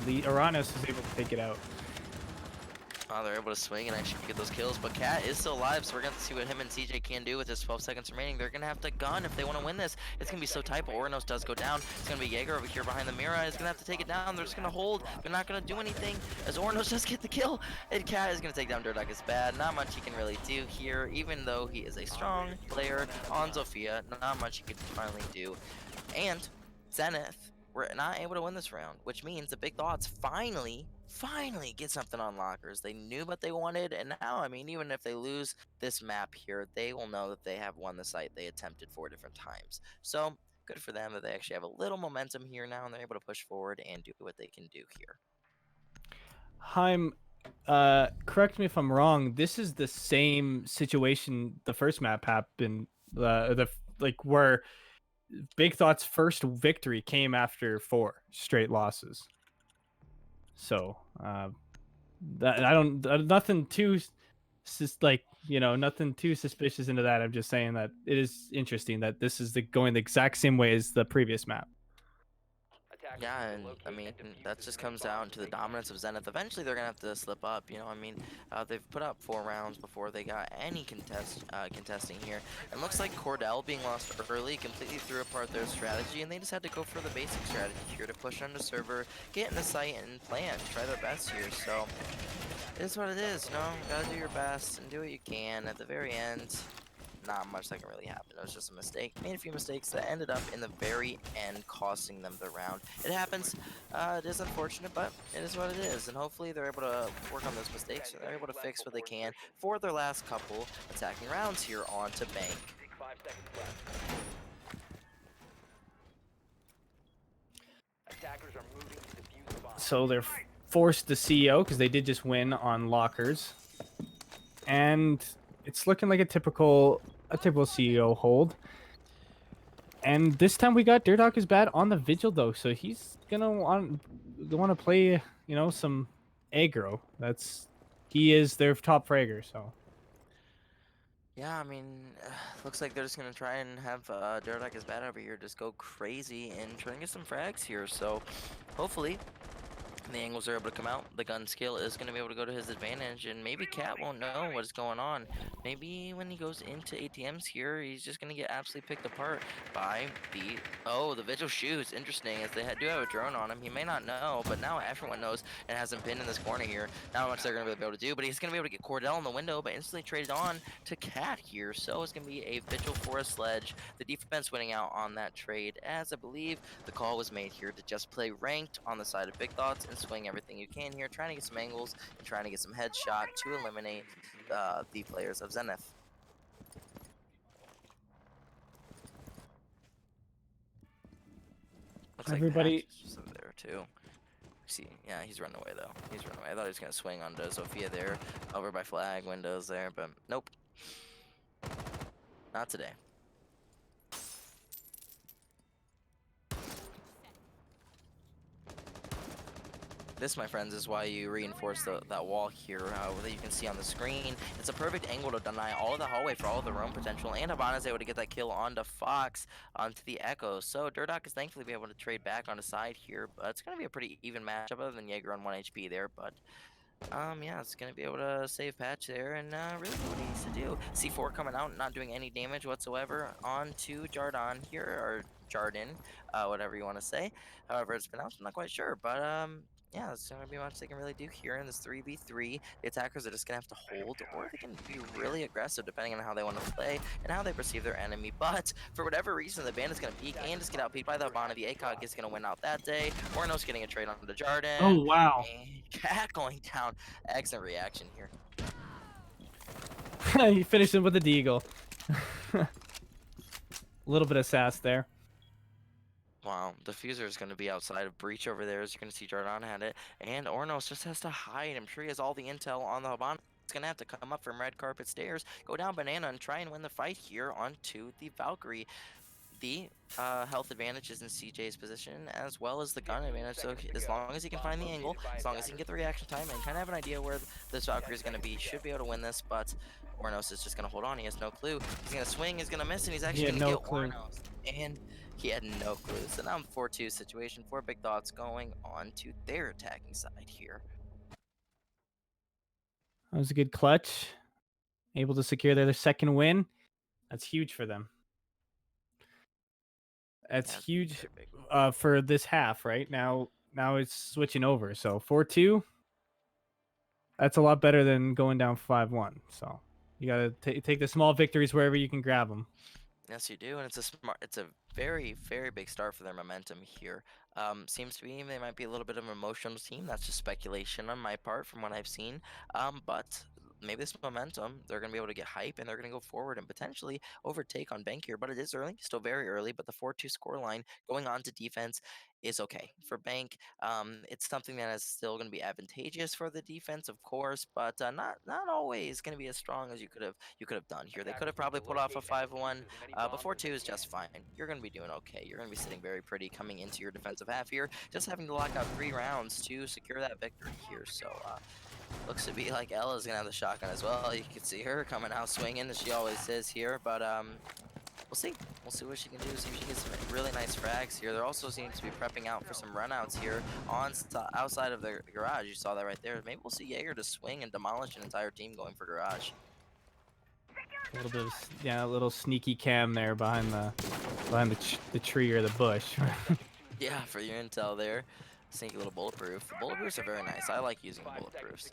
Uranus was able to take it out. Oh, they're able to swing and actually get those kills, but Cat is still alive, so we're going to see what him and CJ can do with his 12 seconds remaining. They're going to have to gun if they want to win this. It's going to be so tight, but Ornos does go down. It's going to be Jaeger over here behind the mirror. He's going to have to take it down. They're just going to hold. They're not going to do anything as Ornos does get the kill. And Cat is going to take down Durdock. It's bad. Not much he can really do here, even though he is a strong player on Zofia. Not much he can finally do. And Zenith, we're not able to win this round, which means the Big Thoughts finally get something on lockers. They knew what they wanted, and now, I mean, even if they lose this map here, they will know that they have won the site they attempted 4 different times. So good for them that they actually have a little momentum here now, and they're able to push forward and do what they can do here. Heim, correct me if I'm wrong. This is the same situation the first map happened, where Big Thought's first victory came after 4 straight losses. So nothing too nothing too suspicious into that. I'm just saying that it is interesting that this is going the exact same way as the previous map. Yeah, and I mean, that just comes down to the dominance of Zenith. Eventually, they're gonna have to slip up. You know, I mean, they've put up 4 rounds before they got any contesting here. And looks like Cordell being lost early completely threw apart their strategy, and they just had to go for the basic strategy here to push on the server, get in the site, and plan, try their best here. So it is what it is. You know, gotta do your best and do what you can. At the very end, not much that can really happen. It was just a mistake. Made a few mistakes that ended up in the very end costing them the round. It happens. It is unfortunate, but it is what it is. And hopefully they're able to work on those mistakes. They're able to fix what they can for their last couple attacking rounds here on to Bank. 5 seconds left. Attackers are moving to defuse the bomb. So they're forced to CEO because they did just win on lockers, and it's looking like a typical CEO hold. And this time we got Durdok is bad on the vigil though, so he's gonna want to play, you know, some aggro. He is their top fragger, so. Yeah, I mean, looks like they're just going to try and have Durdok is bad over here just go crazy and try and get some frags here. So hopefully the angles are able to come out. The gun skill is going to be able to go to his advantage, and maybe Cat won't know what is going on. Maybe when he goes into ATMs here, he's just going to get absolutely picked apart by the Vigil shoots. Interesting, as they do have a drone on him. He may not know, but now everyone knows and has him pinned in this corner here. Not much they're going to be able to do, but he's going to be able to get Cordell in the window, but instantly traded on to Cat here. So it's going to be a Vigil for a sledge. The defense winning out on that trade, as I believe the call was made here to just play ranked on the side of Big Thoughts and swing everything you can here, trying to get some angles and trying to get some headshot to eliminate the players of Zenith. Looks Everybody- like Patch is over there too. See, yeah, he's running away though. He's running away. I thought he was gonna swing onto Sophia there, over by flag windows there, but nope, not today. This, my friends, is why you reinforce that wall here that you can see on the screen. It's a perfect angle to deny all of the hallway for all of the roam potential, and Habana is able to get that kill onto Fox, onto the Echo. So Durdok is thankfully be able to trade back on the side here, but it's going to be a pretty even matchup other than Jaeger on 1 HP there, but yeah, it's going to be able to save Patch there and really do what he needs to do. C4 coming out, not doing any damage whatsoever onto Jardan here, or Jardin, whatever you want to say. However it's pronounced, I'm not quite sure, but yeah, there's going to be much they can really do here in this 3v3. The attackers are just going to have to hold, or they can be really aggressive depending on how they want to play and how they perceive their enemy. But for whatever reason, the band is going to peek and just get out peeked by the Habana. The ACOG is going to win out that day. Ornos getting a trade onto Jardin. Oh wow! And Cat going down. Excellent reaction here. He finished him with a deagle. A little bit of sass there. Wow, Diffuser is going to be outside of Breach over there, as you're going to see Jardan had it, and Ornos just has to hide. I'm sure he has all the intel on the Habana. It's going to have to come up from red carpet stairs, go down Banana, and try and win the fight here onto the Valkyrie. The health advantage is in CJ's position, as well as the gun advantage, so as long as he can find the angle, as long as he can get the reaction time, and kind of have an idea where this Valkyrie is going to be, should be able to win this, but Ornos is just going to hold on. He has no clue. He's going to swing, he's going to miss, and he's actually going to get Ornos. And he had no clue. So now I'm 4-2 situation, 4 Big Thoughts going on to their attacking side here. That was a good clutch. Able to secure their second win. That's huge for them. That's huge for this half, right? Now it's switching over. So 4-2. That's a lot better than going down 5-1. So you got to take the small victories wherever you can grab them. Yes, you do, and it's a very, very big start for their momentum here. Seems to be they might be a little bit of an emotional team. That's just speculation on my part from what I've seen. But maybe this momentum, they're going to be able to get hype, and they're going to go forward and potentially overtake on Bank here. But it is early, still very early, but the 4-2 scoreline going on to defense is okay. For Bank, it's something that is still going to be advantageous for the defense, of course, but not always going to be as strong as you could have done here. They could have probably pulled off a 5-1, but 4-2 is just fine. You're going to be doing okay. You're going to be sitting very pretty coming into your defensive half here, just having to lock out 3 rounds to secure that victory here. So looks to be like Ella's going to have the shotgun as well. You can see her coming out swinging as she always is here, but we'll see. We'll see what she can do. See if she gets some really nice frags here. They're also seem to be prepping out for some runouts here outside of the garage. You saw that right there. Maybe we'll see Jaeger to swing and demolish an entire team going for garage. A little bit of a little sneaky cam there behind the tree or the bush. Yeah, for your intel there. Sneaky little bulletproof. The bulletproofs are very nice. I like using bulletproofs.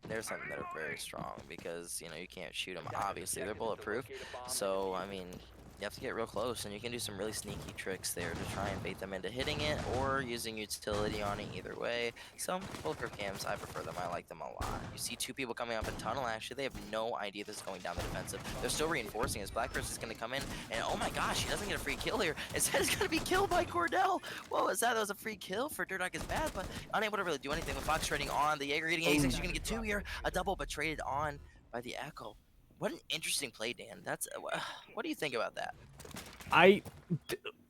They're something that are very strong because, you know, you can't shoot them. Obviously, they're bulletproof. So, I mean, you have to get real close, and you can do some really sneaky tricks there to try and bait them into hitting it or using utility on it either way. Some bulletproof cams, I prefer them. I like them a lot. You see two people coming up in tunnel. Actually, they have no idea this is going down the defensive. They're still reinforcing as Blackbeard's is going to come in, and oh my gosh, he doesn't get a free kill here. Instead, he's going to be killed by Cordell. What was that? That was a free kill for Durdog is bad, but unable to really do anything with Fox trading on. The Jaeger getting A6. You're going to get two here. A double, but traded on by the Echo. What an interesting play, Dan. That's what do you think about that?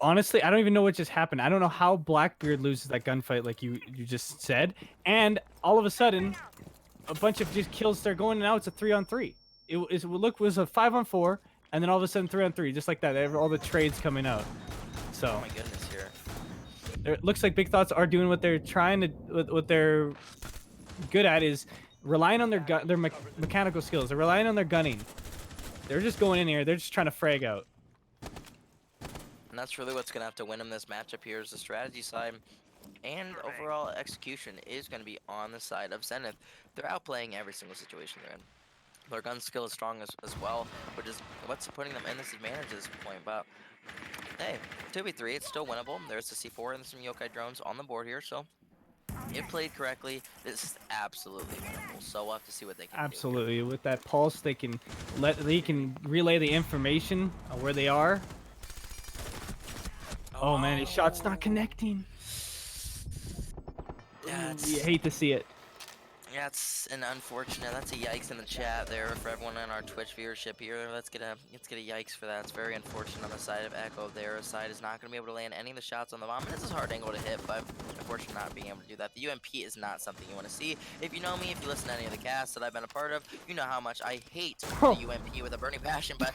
Honestly, I don't even know what just happened. I don't know how Blackbeard loses that gunfight like you just said, and all of a sudden, a bunch of just kills start going, and now it's a 3-on-3. It was a 5-on-4, and then all of a sudden 3-on-3, just like that. They have all the trades coming out. So. Oh my goodness, here. It looks like Big Thoughts are doing what they're trying to, what they're good at is relying on their mechanical skills. They're relying on their gunning. They're just going in here. They're just trying to frag out. And that's really what's going to have to win them this matchup here is the strategy side. And overall execution is going to be on the side of Zenith. They're outplaying every single situation they're in. Their gun skill is strong as well, which is what's putting them in this advantage at this point. But hey, 2v3, it's still winnable. There's the C4 and some yokai drones on the board here, so if played correctly, this is absolutely winnable. So we'll have to see what they can do. Absolutely. With that pulse, they can relay the information on where they are. Oh man, his shot's not connecting. Yeah, You hate to see it. Yeah, it's an unfortunate. That's a yikes in the chat there for everyone in our Twitch viewership here. Let's get a yikes for that. It's very unfortunate on the side of Echo. Their side is not going to be able to land any of the shots on the bomb. And this is a hard angle to hit, but unfortunately not being able to do that. The UMP is not something you want to see. If you know me, if you listen to any of the casts that I've been a part of, you know how much I hate the UMP with a burning passion. But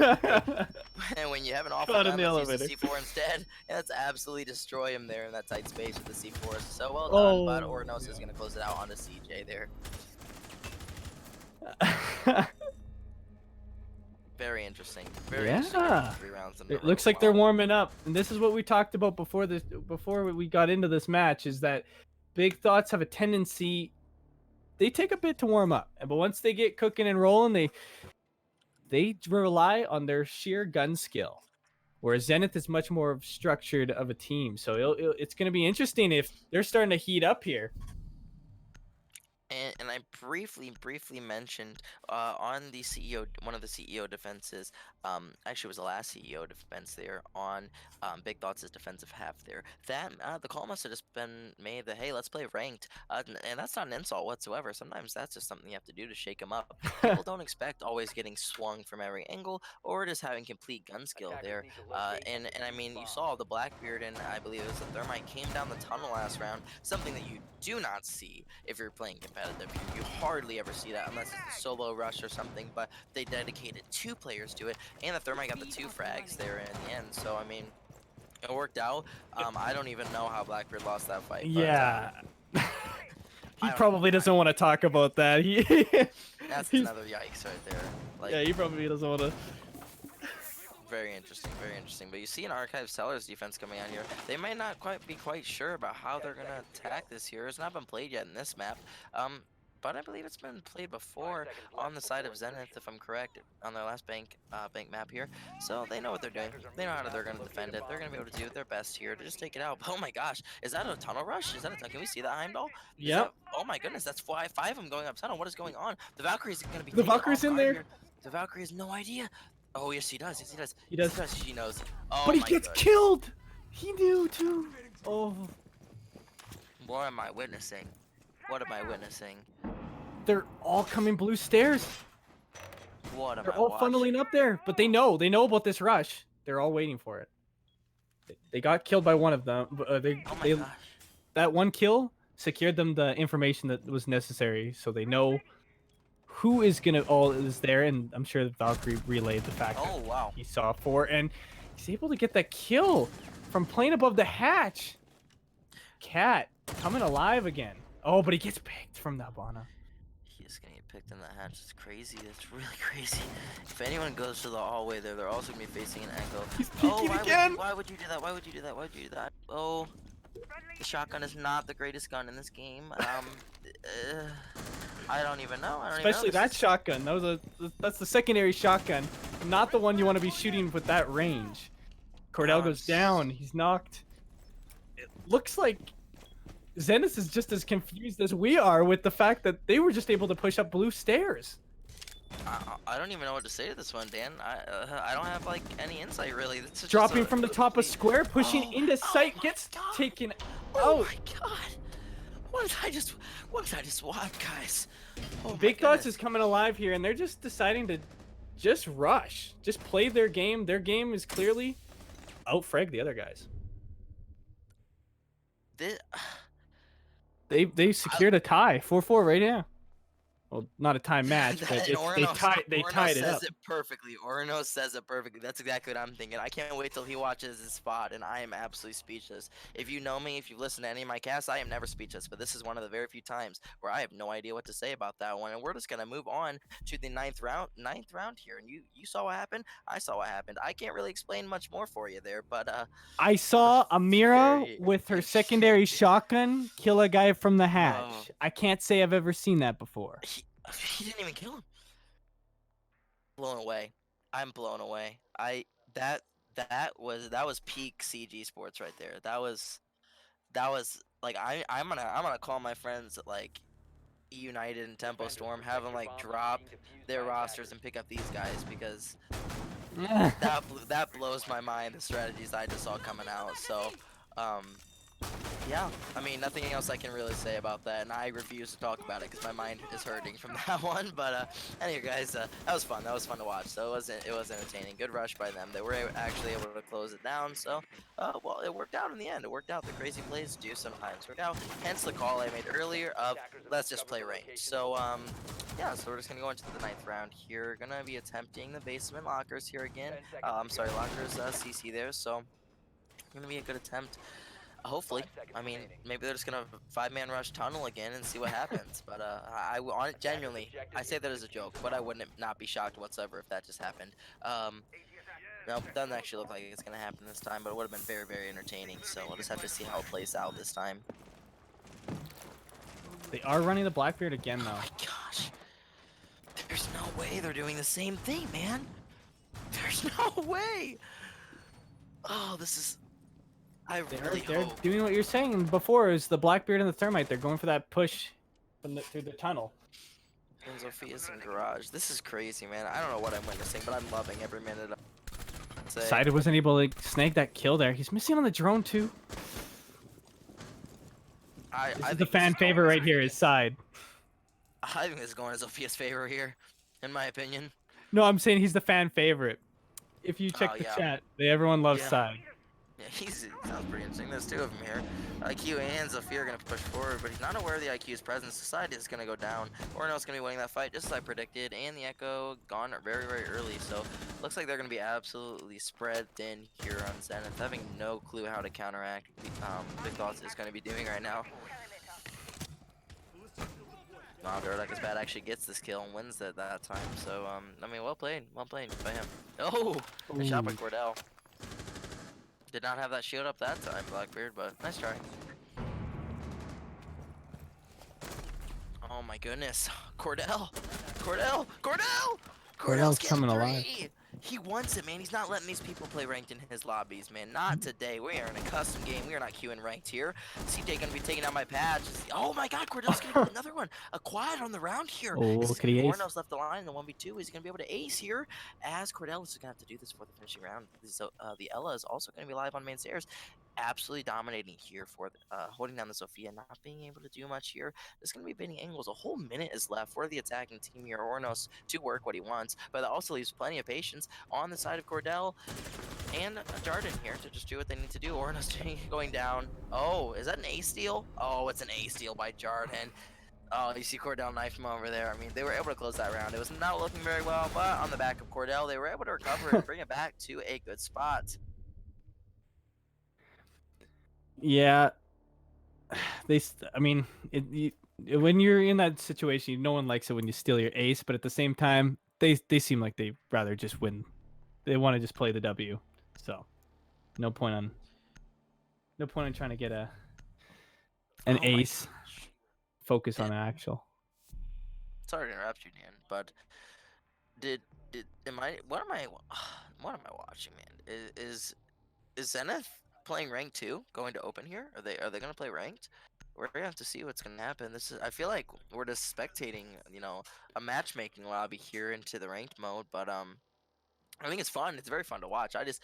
and when you have an awful gun, let's use the C4 instead. And let's absolutely destroy him there in that tight space with the C4. So well done, but Ornos is going to close it out onto CJ there. Very interesting. Very interesting. 3 rounds in it looks like they're warming up, and this is what we talked about before we got into this match. Is that Big Thoughts have a tendency, they take a bit to warm up, but once they get cooking and rolling, they rely on their sheer gun skill. Whereas Zenith is much more structured of a team, so it's going to be interesting if they're starting to heat up here. And I briefly mentioned on the CEO, one of the CEO defenses, actually it was the last CEO defense there on Big Thoughts' defensive half there. That the call must have just been made that, hey, let's play ranked, and that's not an insult whatsoever. Sometimes that's just something you have to do to shake them up. People don't expect always getting swung from every angle or just having complete gun skill there. And I mean, you saw the Blackbeard and I believe it was the Thermite came down the tunnel last round, something that you do not see if you're playing competitive. You hardly ever see that unless it's a solo rush or something, but they dedicated 2 players to it, and the Thermite got the 2 frags there in the end. So I mean, it worked out. I don't even know how Blackbeard lost that fight. But, yeah. He probably doesn't want to talk about that. That's another yikes right there. Like, yeah, he probably doesn't want to. Very interesting, very interesting. But you see an Archive Sellers defense coming on here. They might not be quite sure about how they're gonna attack this here. It's not been played yet in this map. But I believe it's been played before on the side of Zenith, if I'm correct, on their last bank map here. So they know what they're doing. They know how they're gonna defend it. They're gonna be able to do their best here to just take it out. But, oh my gosh, is that a tunnel rush? Is that can we see that Heimdall? Yep. Oh my goodness, that's 5 of them going up tunnel. What is going on? The Valkyrie's gonna be. The Valkyrie's in there. Here. The Valkyrie has no idea. Oh yes, he does. Yes, he does. He does. Yes, she knows. Oh, but he my gets God. killed. He knew too. Oh. What am I witnessing? What am I witnessing? They're all coming blue stairs. What am They're I all watching? funneling up there, but they know about this rush. They're all waiting for it. They got killed by one of them. But, Oh my gosh. that one kill secured them the information that was necessary, so they know who is gonna is there, and I'm sure the Valkyrie relayed the fact Oh, that wow. he saw 4, and he's able to get that kill from playing above the hatch. Cat coming alive again. Oh, but he gets picked from the Habana. He's gonna get picked in the hatch. It's crazy. It's really crazy. If anyone goes to the hallway there, they're also gonna be facing an echo. He's peeking again. Why would you do that? Why would you do that? Why would you do that? Oh, the shotgun is not the greatest gun in this game. I don't even know. Especially that shotgun. That's the secondary shotgun, not the one you want to be shooting with that range. Cordell goes down. He's knocked. It looks like Zenith is just as confused as we are with the fact that they were just able to push up blue stairs. I don't even know what to say to this one, Dan. I don't have like any insight really. This is Dropping from the top of square, pushing into sight, gets taken Oh out. my god! What did I just watch, guys? Oh my Big Thoughts goodness. is coming alive here, and they're just deciding to just rush, just play their game. Their game is clearly out-frag the other guys. This, They secured a tie, 4-4 right now. Well, not a time match, but they tied it up. says it perfectly. Orno says it perfectly. That's exactly what I'm thinking. I can't wait till he watches his spot, and I am absolutely speechless. If you know me, if you've listened to any of my casts, I am never speechless, but this is one of the very few times where I have no idea what to say about that one. And we're just gonna move on to the ninth round here. And you saw what happened. I saw what happened. I can't really explain much more for you there, but I saw Amira very- with her secondary shotgun kill a guy from the hatch. Oh. I can't say I've ever seen that before. He didn't even kill him. Blown away. I'm blown away. That was peak CG sports right there. That was like I'm gonna call my friends at like United and Tempo Storm, have them like drop their rosters and pick up these guys because that blows my mind, the strategies I just saw coming out. So yeah, I mean, nothing else I can really say about that, and I refuse to talk about it because my mind is hurting from that one. But anyway, guys, that was fun. That was fun to watch. So it was entertaining. Good rush by them. They were actually able to close it down. So well, it worked out in the end. It worked out. The crazy plays do sometimes work out. Hence the call I made earlier of let's just play range. So yeah, so we're just gonna go into the ninth round here. Gonna be attempting the basement lockers here again. I'm sorry, lockers CC there. So gonna be a good attempt. Hopefully. I mean, maybe they're just gonna 5-man rush tunnel again and see what happens. But genuinely, I say that as a joke, but I wouldn't not be shocked whatsoever if that just happened. No, it doesn't actually look like it's gonna happen this time, but it would have been very, very entertaining. So we'll just have to see how it plays out this time. They are running the Blackbeard again, though. Oh my gosh. There's no way they're doing the same thing, man. There's no way. Oh, this is... They're doing what you're saying before is the Blackbeard and the Thermite. They're going for that push through the tunnel. And Sophia's in garage. This is crazy, man. I don't know what I'm witnessing, but I'm loving every minute of it. Sided wasn't able to snag that kill there. He's missing on the drone too. This is the fan favorite right here, his side. I think this is going in Sophia's favor here, in my opinion. No, I'm saying he's the fan favorite. If you check the chat, everyone loves side. Yeah, he sounds pretty interesting. There's two of them here. IQ and Zafir are going to push forward, but he's not aware of the IQ's presence. Society is going to go down. Orno's going to be winning that fight, just as I predicted, and the Echo gone very, very early. So looks like they're going to be absolutely spread thin here on Zenith, having no clue how to counteract Big Thoughts is going to be doing right now. Wow, Durdek is bad actually gets this kill and wins it that time. So, I mean, well played by him. Oh, a shot by Cordell. Did not have that shield up that time, Blackbeard, but nice try. Oh my goodness. Cordell's coming alive. He wants it, man. He's not letting these people play ranked in his lobbies, man. Not today. We are in a custom game. We are not queuing ranked here. CJ gonna be taking out my patch. Oh my god, Cordell's gonna get another one. A quad on the round here. Oh, could he ace? Orno's left the line in the 1v2. He's gonna be able to ace here as Cordell is gonna have to do this for the finishing round. So the Ella is also gonna be live on main stairs. Absolutely dominating here for holding down the Sophia, not being able to do much here. There's going to be bending angles. A whole minute is left for the attacking team here. Ornos to work what he wants, but that also leaves plenty of patience on the side of Cordell and Jarden here to just do what they need to do. Ornos going down. Oh, is that an ace steal? Oh, it's an ace steal by Jarden. Oh, you see Cordell knife him over there. I mean, they were able to close that round. It was not looking very well, but on the back of Cordell, they were able to recover and bring it back to a good spot. Yeah, I mean, when you're in that situation, no one likes it when you steal your ace, but at the same time, they seem like they rather just win. They want to just play the W. So, no point on trying to get an Oh my ace. gosh. Focus on an actual. Sorry to interrupt you, Dan, but what am I watching, man? Is Zenith playing ranked too? Going to open here? Are they gonna play ranked? We're gonna have to see what's gonna happen. I feel like we're just spectating, a matchmaking lobby here into the ranked mode, but I think it's fun. It's very fun to watch. I just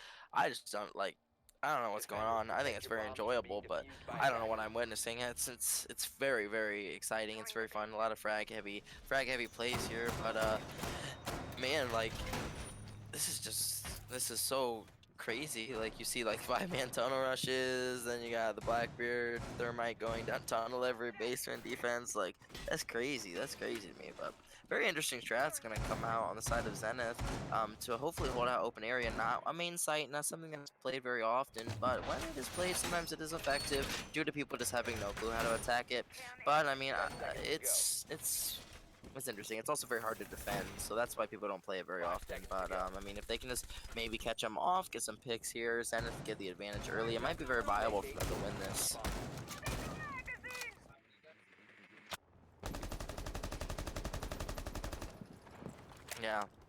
don't like. I don't know what's going on. I think it's very enjoyable, but I don't know what I'm witnessing. It's very very exciting. It's very fun. A lot of frag heavy plays here, but man, like this is so crazy. Like you see like 5-man tunnel rushes, then you got the Blackbeard Thermite going down tunnel every basement defense. Like that's crazy. That's crazy to me, but. Very interesting strat's gonna come out on the side of Zenith to hopefully hold out open area. Not a main site, not something that's played very often, but when it is played, sometimes it is effective due to people just having no clue how to attack it. But I mean, it's interesting. It's also very hard to defend, so that's why people don't play it very often. But I mean, if they can just maybe catch them off, get some picks here, Zenith get the advantage early, it might be very viable for them to win this.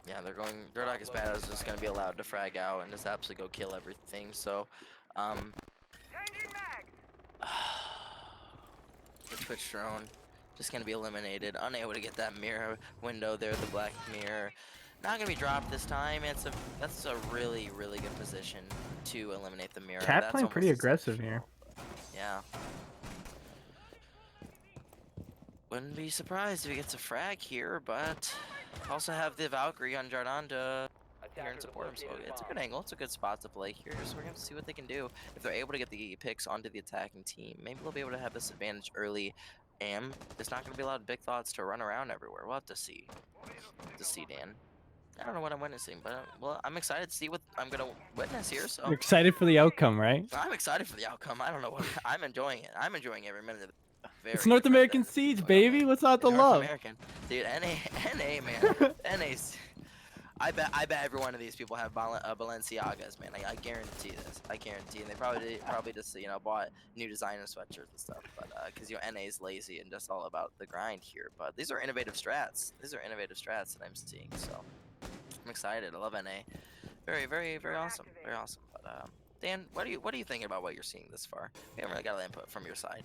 Yeah, they're going. They're not as bad as just gonna be allowed to frag out and just absolutely go kill everything. So, the Twitch drone just gonna be eliminated, unable to get that mirror window there, the black mirror. Not gonna be dropped this time. That's a really really good position to eliminate the mirror. Cat That's playing pretty almost aggressive here. Yeah. Wouldn't be surprised if he gets a frag here, but also have the Valkyrie on Jardan to here and support him. So it's a good angle. It's a good spot to play here. So we're going to have to see what they can do. If they're able to get the picks onto the attacking team, maybe they'll be able to have this advantage early. And there's not going to be a lot of big thoughts to run around everywhere. We'll have to see. Dan. I don't know what I'm witnessing, but well, I'm excited to see what I'm going to witness here. So You're excited for the outcome, right? I'm excited for the outcome. I don't know what I'm enjoying it. I'm enjoying every minute of it. It's North American Siege, baby. What's not the love? American, dude. NA, man. NA's. I bet every one of these people have Balenciagas, man. I guarantee this. I guarantee, and they probably just bought new designer sweatshirts and stuff. But because NA is lazy and just all about the grind here. But these are innovative strats. These are innovative strats that I'm seeing. So I'm excited. I love NA. Very, very, very awesome. Very awesome. But Dan, what are you thinking about what you're seeing this far? We haven't really got an input from your side.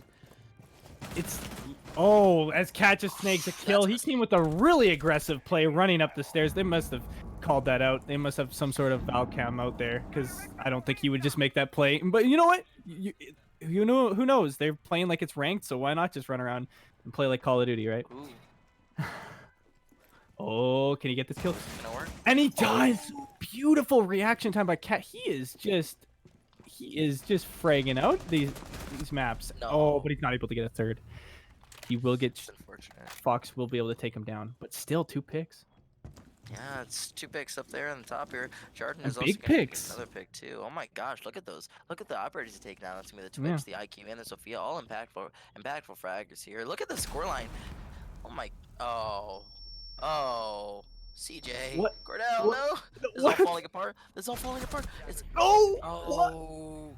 As Cat just snakes a kill. He came with a really aggressive play running up the stairs. They must have called that out. They must have some sort of Valcam out there because I don't think he would just make that play. But you know what? You know, who knows? They're playing like it's ranked, so why not just run around and play like Call of Duty, right? Oh, can he get this kill? Gonna work. And he does. Beautiful reaction time by Cat. He is just fragging out these maps. No. Oh, but he's not able to get a third. He will get. Unfortunate. Fox will be able to take him down, but still 2 picks. Yeah, it's 2 picks up there on the top here. Jardan And is also big gonna get picks. another pick too. Oh my gosh, look at those. Look at the operators he take now. That's gonna be the Twitch, the IQ, and the Sophia. All impactful fraggers here. Look at the scoreline. Oh my. Oh. CJ. What? Cordell, What? no. This is all falling apart. This is all falling apart. It's. Oh. Oh.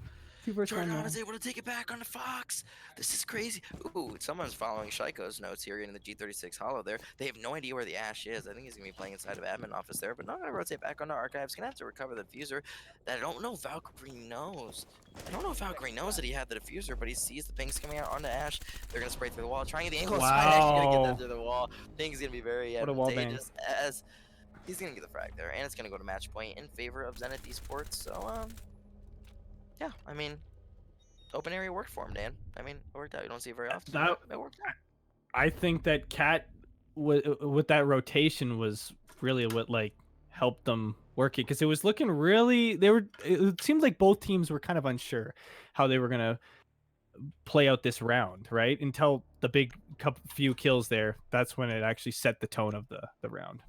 Jardan is What? able to take it back on the Fox. This is crazy. Ooh, someone's following Shaiko's notes here in the G36 Hollow there. They have no idea where the Ash is. I think he's going to be playing inside of admin office there, but not going to rotate back onto Archives. Going to have to recover the diffuser that I don't know if Valkyrie knows. I don't know if Valkyrie knows that he had the diffuser, but he sees the pings coming out onto Ash. They're going to spray through the wall, trying to get the angle. Wow. Ash going to get them through the wall. Things going to be very What a wall bang. advantageous as he's going to get the frag there, and it's going to go to match point in favor of Zenith eSports. So, yeah, I mean, open area worked for him, Dan. I mean, it worked out. You don't see it very often. It worked out. I think that Cat with that rotation was really what helped them work it, because it was looking really. It seemed like both teams were kind of unsure how they were gonna play out this round, right? Until the big few kills there, that's when it actually set the tone of the round.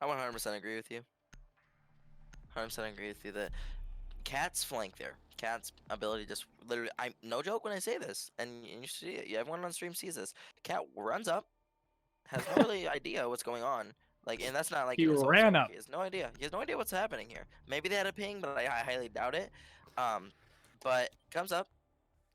I 100% agree with you. 100% agree with you that Cat's flank there. Cat's ability just literally, I'm no joke when I say this, and you see it. Everyone on stream sees this. Cat runs up, has no really idea what's going on. Like, and that's not like He an insult. ran So up. he has no idea. He has no idea what's happening here. Maybe they had a ping, but I highly doubt it. But comes up,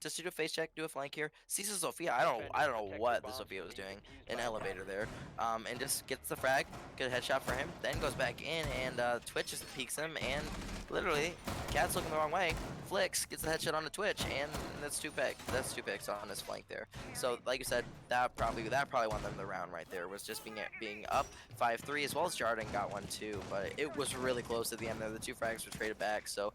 just to do a face check, do a flank here. Sees the Sophia. I don't know what the Sophia was doing. An elevator there. And just gets the frag. Good headshot for him. Then goes back in and Twitch just peeks him and literally Cat's looking the wrong way. Flicks gets the headshot on the Twitch and that's two picks. That's two picks on his flank there. So like you said, that probably won them the round right there. Was just being up 5-3 as well as Jarden got one too. But it was really close at the end there. The two frags were traded back. So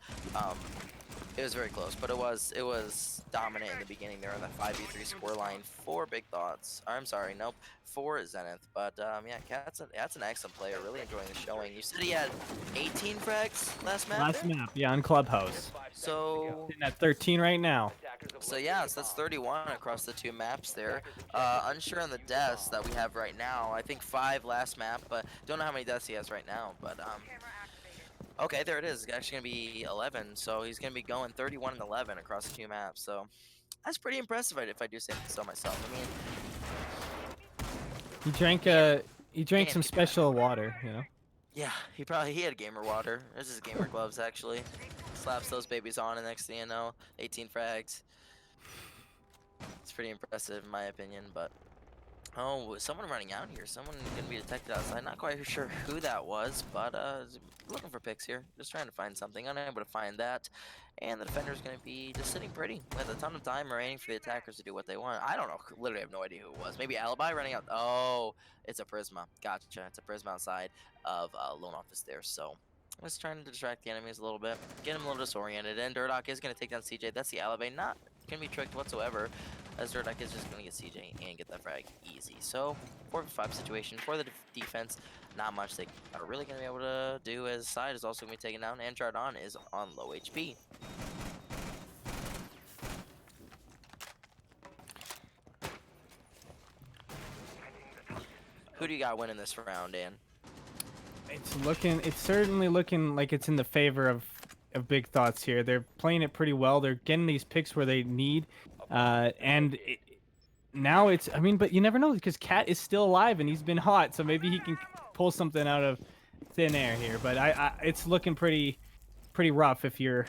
it was very close, but it was dominant in the beginning there on that 5v3 scoreline for Big Thoughts. I'm sorry, nope, for Zenith. But yeah, that's an excellent player. Really enjoying the showing. You said he had 18 frags last map. Last map, yeah, on Clubhouse. So Sitting at 13 right now. So yeah, so that's 31 across the two maps there. Unsure on the deaths that we have right now. I think 5 last map, but don't know how many deaths he has right now. But okay, there it is. It's actually gonna be 11. So he's gonna be going 31 and 11 across the two maps. So that's pretty impressive if I do say so myself. I mean, he drank some special water, you know. yeah, he had gamer water. This is gamer gloves actually. Slaps those babies on, and next thing you know, 18 frags. It's pretty impressive in my opinion, but oh, someone running out here. Someone gonna be detected outside. Not quite sure who that was, but looking for picks here. Just trying to find something. Unable to find that. And the defender's gonna be just sitting pretty with a ton of time remaining for the attackers to do what they want. I don't know. Literally have no idea who it was. Maybe Alibi running out. Oh, it's a Prisma. Gotcha. It's a Prisma outside of Lone Office there. So let's try to distract the enemies a little bit. Get him a little disoriented. And Durdock is gonna take down CJ. That's the Alibi. Not gonna be tricked whatsoever, as Durdock is just gonna get CJ and get that frag easy. So 4v5 situation for the defense. Not much they are really gonna be able to do, as side is also gonna be taken down and Jardon is on low HP. Who do you got winning this round, Dan? It's certainly looking like it's in the favor of Big Thoughts here. They're playing it pretty well. They're getting these picks where they need, and now it's. I mean, but you never know because Cat is still alive and he's been hot, so maybe he can pull something out of thin air here. But it's looking pretty rough if you're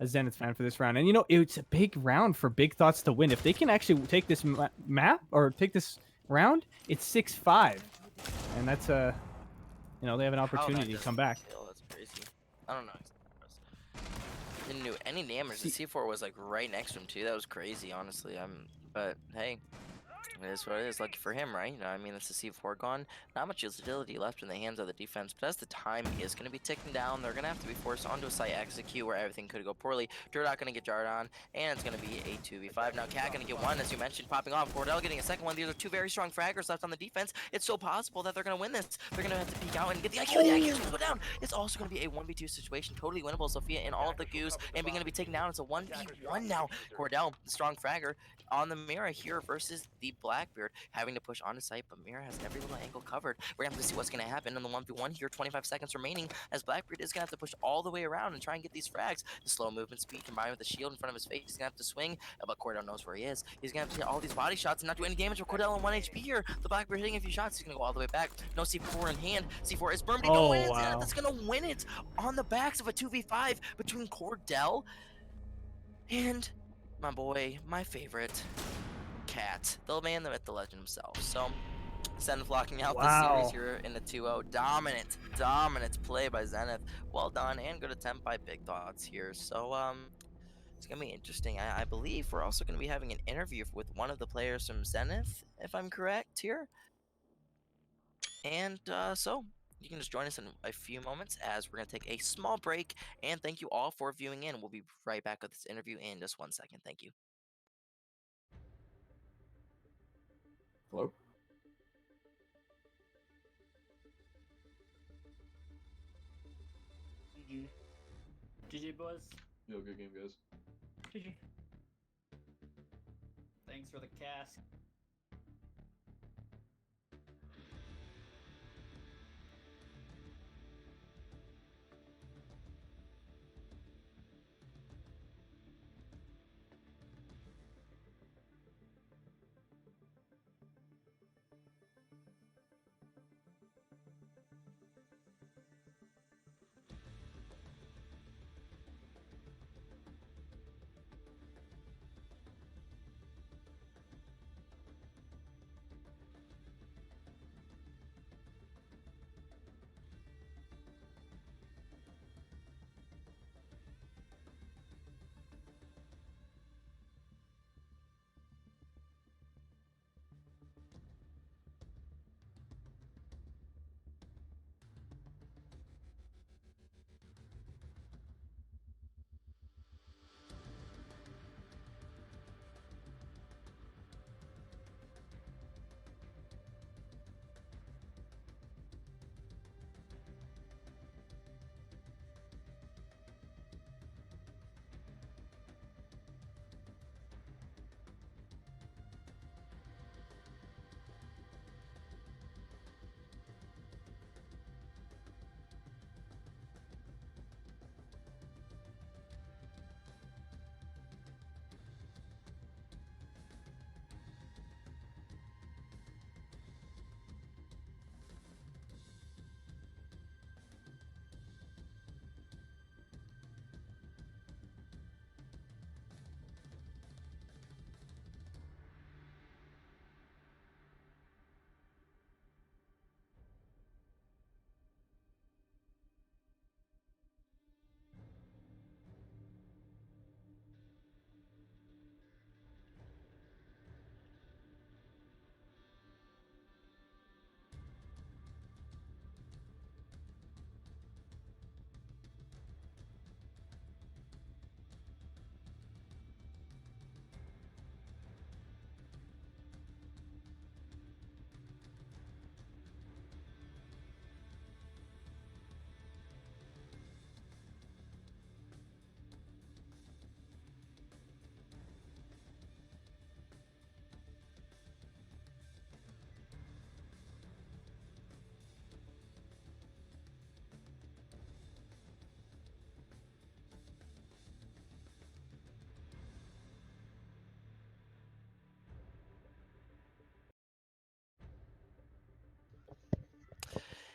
a Zenith fan for this round. And you know, it's a big round for Big Thoughts to win. If they can actually take this map or take this round, it's 6-5, and that's a. You know, they have an opportunity to come back. That's crazy. I don't know. Didn't do any damage. The C4 was like right next to him too. That was crazy, honestly. But hey, it is what it is. Lucky for him, right? You know, I mean, it's the C4 gone. Not much utility left in the hands of the defense, but as the time is going to be ticking down, they're going to have to be forced onto a site execute where everything could go poorly. Durdock going to get jarred on, and it's going to be a 2v5. Now, Cat going to get one, as you mentioned, popping off. Cordell getting a second one. These are two very strong fraggers left on the defense. It's so possible that they're going to win this. They're going to have to peek out and get the IQ. The IQ is going to go down. It's also going to be a 1v2 situation. Totally winnable. Sophia in all of the goose, and being going to be taken down. It's a 1v1 now. Cordell, the strong fragger, on the Mira here versus the Blackbeard, having to push onto site, but Mira has every little angle covered. We're gonna have to see what's gonna happen in the 1v1 here. 25 seconds remaining, as Blackbeard is gonna have to push all the way around and try and get these frags. The slow movement speed combined with the shield in front of his face, he's gonna have to swing, but Cordell knows where he is. He's gonna have to hit all these body shots and not do any damage with Cordell on 1 HP here. The Blackbeard hitting a few shots, he's gonna go all the way back. No C4 in hand. C4 is burned. Oh, win it. wow. That's gonna win it on the backs of a 2v5 between Cordell and my boy, my favorite, Cat, the man, the myth, the legend himself. So Zenith locking out this series here in the 2-0. Dominant play by Zenith. Well done, and good attempt by Big Thoughts here. So it's gonna be interesting. I believe we're also gonna be having an interview with one of the players from Zenith, if I'm correct here. And so you can just join us in a few moments as we're gonna take a small break. And thank you all for viewing in. We'll be right back with this interview in just 1 second. Thank you. Hello? GG boys. Yo, good game, guys. GG. for the cask.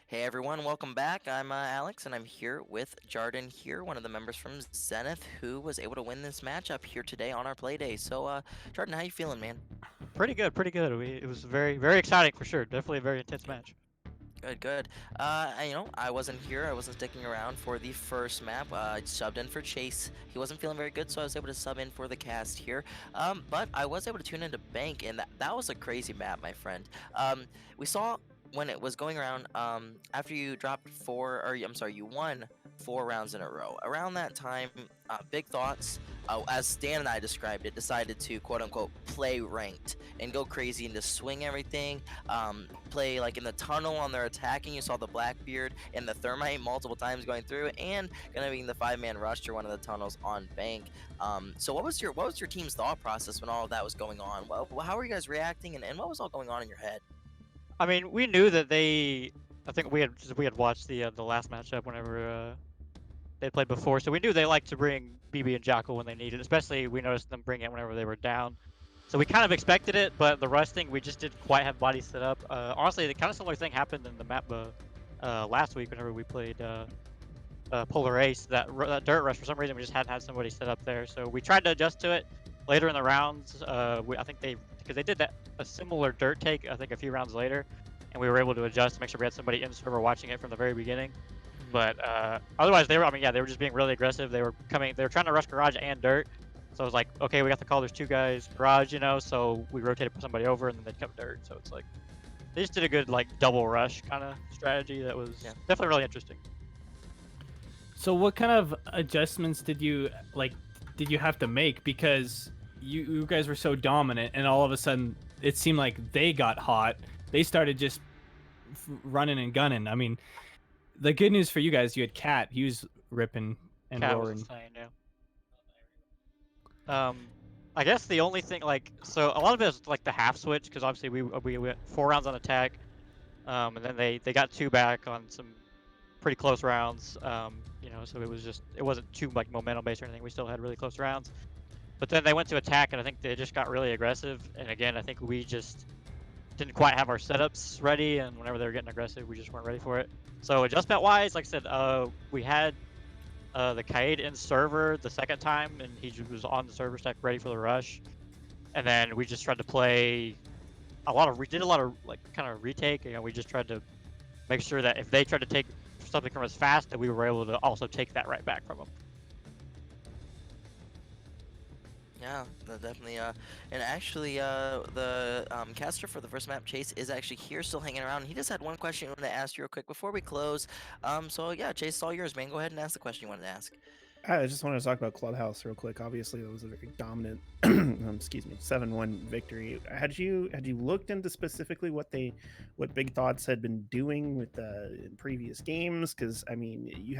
Hey everyone, welcome back. I'm Alex, and I'm here with Jarden here, one of the members from Zenith, who was able to win this matchup here today on our play day. So, Jarden, how you feeling, man? Pretty good, pretty good. It was very, very exciting for sure. Definitely a very intense match. Good, good. I wasn't here. I wasn't sticking around for the first map. I subbed in for Chase. He wasn't feeling very good, so I was able to sub in for the cast here. But I was able to tune into Bank, and that was a crazy map, my friend. We saw when it was going around, after you dropped you won 4 rounds in a row. Around that time, Big Thoughts, as Stan and I described it, decided to quote-unquote play ranked and go crazy and just swing everything, play like in the tunnel on their attacking. You saw the Blackbeard and the Thermite multiple times going through, and gonna be in the 5-man rush to one of the tunnels on Bank. So what was your team's thought process when all of that was going on? Well, how were you guys reacting, and what was all going on in your head? I mean, we knew that they. I think we had watched the last matchup whenever they played before, so we knew they liked to bring BB and Jackal when they needed. Especially we noticed them bring it whenever they were down. So we kind of expected it, but the rush thing we just didn't quite have bodies set up. Honestly, the kind of similar thing happened in the map last week whenever we played Polar Ace. That dirt rush, for some reason we just hadn't had somebody set up there, so we tried to adjust to it later in the rounds. I think because they did a similar dirt take I think a few rounds later, and we were able to adjust to make sure we had somebody in server watching it from the very beginning. But otherwise they were just being really aggressive. They were trying to rush garage and dirt. So I was like, okay, we got the call. There's 2 guys garage, so we rotated somebody over and then they'd come dirt. So it's like they just did a good like double rush kind of strategy that was definitely really interesting. So what kind of adjustments did you have to make, because you guys were so dominant and all of a sudden it seemed like they got hot. They started just running and gunning. I mean, the good news for you guys, you had Cat. He was ripping and Cat was roaring. insane, yeah. I guess the only thing, like, so a lot of it is like the half switch, because obviously we went 4 rounds on attack, and then they got 2 back on some pretty close rounds. You know, so it wasn't too like momentum based or anything. We still had really close rounds, but then they went to attack, and I think they just got really aggressive. And again, I think we just didn't quite have our setups ready, and whenever they were getting aggressive, we just weren't ready for it. So adjustment wise, like I said, we had the Kaid in server the second time, and he was on the server stack ready for the rush. And then we just tried to play we did a lot of like kind of retake. You know, we just tried to make sure that if they tried to take something from us fast, that we were able to also take that right back from them. Yeah, definitely. And actually, the caster for the first map, Chase, is actually here, still hanging around. He just had one question he wanted to ask you real quick before we close. So yeah, Chase, it's all yours, man. Go ahead and ask the question you wanted to ask. I just wanted to talk about Clubhouse real quick. Obviously, that was a very dominant, excuse me, 7-1 victory. Had you looked into specifically what Big Thoughts had been doing with in previous games? Because I mean,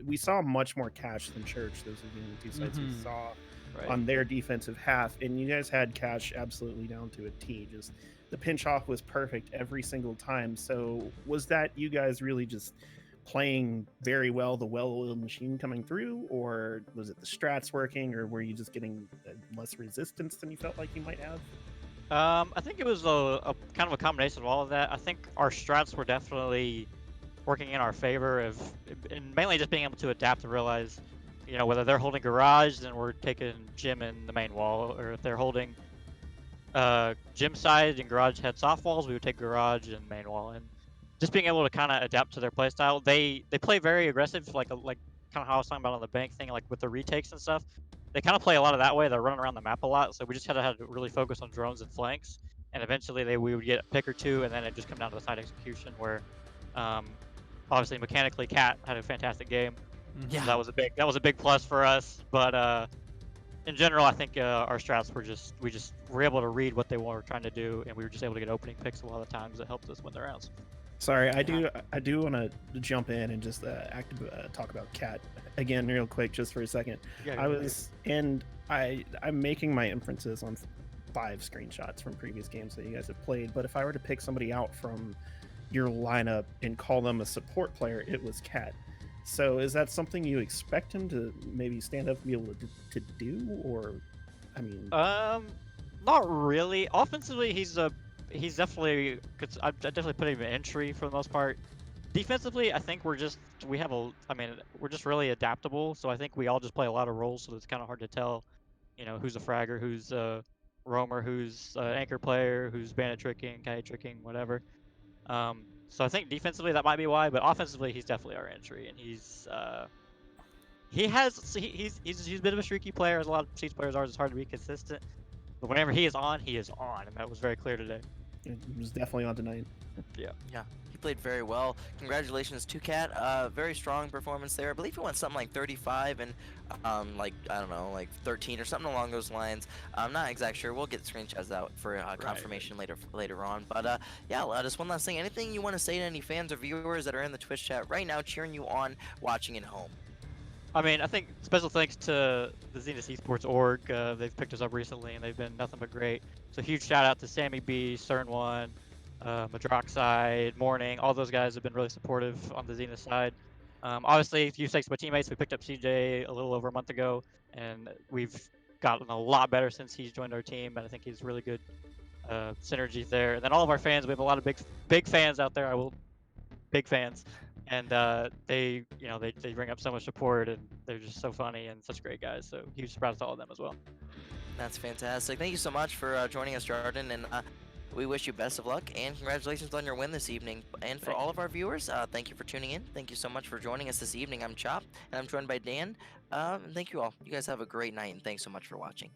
we saw much more cash than Church. Those are the two sides we saw on their defensive half, and you guys had cash absolutely down to a T. Just the pinch off was perfect every single time. So was that you guys really just playing very well, the well-oiled machine coming through, or was it the strats working, or were you just getting less resistance than you felt like you might have? I think it was a kind of a combination of all of that. I think our strats were definitely working in our favor and mainly just being able to adapt and realize, you know, whether they're holding garage, then we're taking gym in the main wall, or if they're holding gym side and garage had soft walls, we would take garage and main wall, and just being able to kind of adapt to their playstyle. They play very aggressive, like kind of how I was talking about on the bank thing, like with the retakes and stuff. They kind of play a lot of that way. They're running around the map a lot, so we just had to really focus on drones and flanks. And eventually we would get a pick or two, and then it just come down to the side execution where, obviously mechanically, Cat had a fantastic game. Yeah. So that was a big plus for us. But in general, I think our strats we just were able to read what they were trying to do, and we were just able to get opening picks a lot of times that helped us win the rounds. Sorry, I do want to jump in and just talk about Cat again real quick, just for a second. I'm making my inferences on 5 screenshots from previous games that you guys have played, but if I were to pick somebody out from your lineup and call them a support player, it was Cat. So is that something you expect him to maybe stand up and be able to do, or I mean, not really. Offensively, he's definitely, I definitely put him in entry for the most part. Defensively, I think we're just really adaptable. So I think we all just play a lot of roles, so it's kind of hard to tell, you know, who's a fragger, who's a roamer, who's an anchor player, who's bandit tricking, kite tricking, whatever. So I think defensively that might be why, but offensively he's definitely our entry, and he's a bit of a streaky player, as a lot of Chiefs players are. It's hard to be consistent, but whenever he is on, and that was very clear today. it was definitely on tonight. Yeah. Yeah, he played very well. Congratulations to Cat. Very strong performance there. I believe he went something like 35 and like I don't know, like 13 or something along those lines. I'm not exactly sure. We'll get screenshots out for confirmation later on. But yeah, just one last thing. Anything you want to say to any fans or viewers that are in the Twitch chat right now, cheering you on, watching at home? I mean, I think special thanks to the Zenith eSports org. They've picked us up recently, and they've been nothing but great. So huge shout out to Sammy B, Stern1, Madroxide, Morning. All those guys have been really supportive on the Zenith side. Obviously, huge thanks to my teammates. We picked up CJ a little over a month ago, and we've gotten a lot better since he's joined our team. And I think he's really good synergies there. And then all of our fans, we have a lot of big fans out there. Big fans. And they bring up so much support, and they're just so funny and such great guys. So huge surprise to all of them as well. That's fantastic. Thank you so much for joining us, Jordan, and we wish you best of luck and congratulations on your win this evening. And for all of our viewers, thank you for tuning in. Thank you so much for joining us this evening. I'm Chop, and I'm joined by Dan. Thank you all. You guys have a great night, and thanks so much for watching.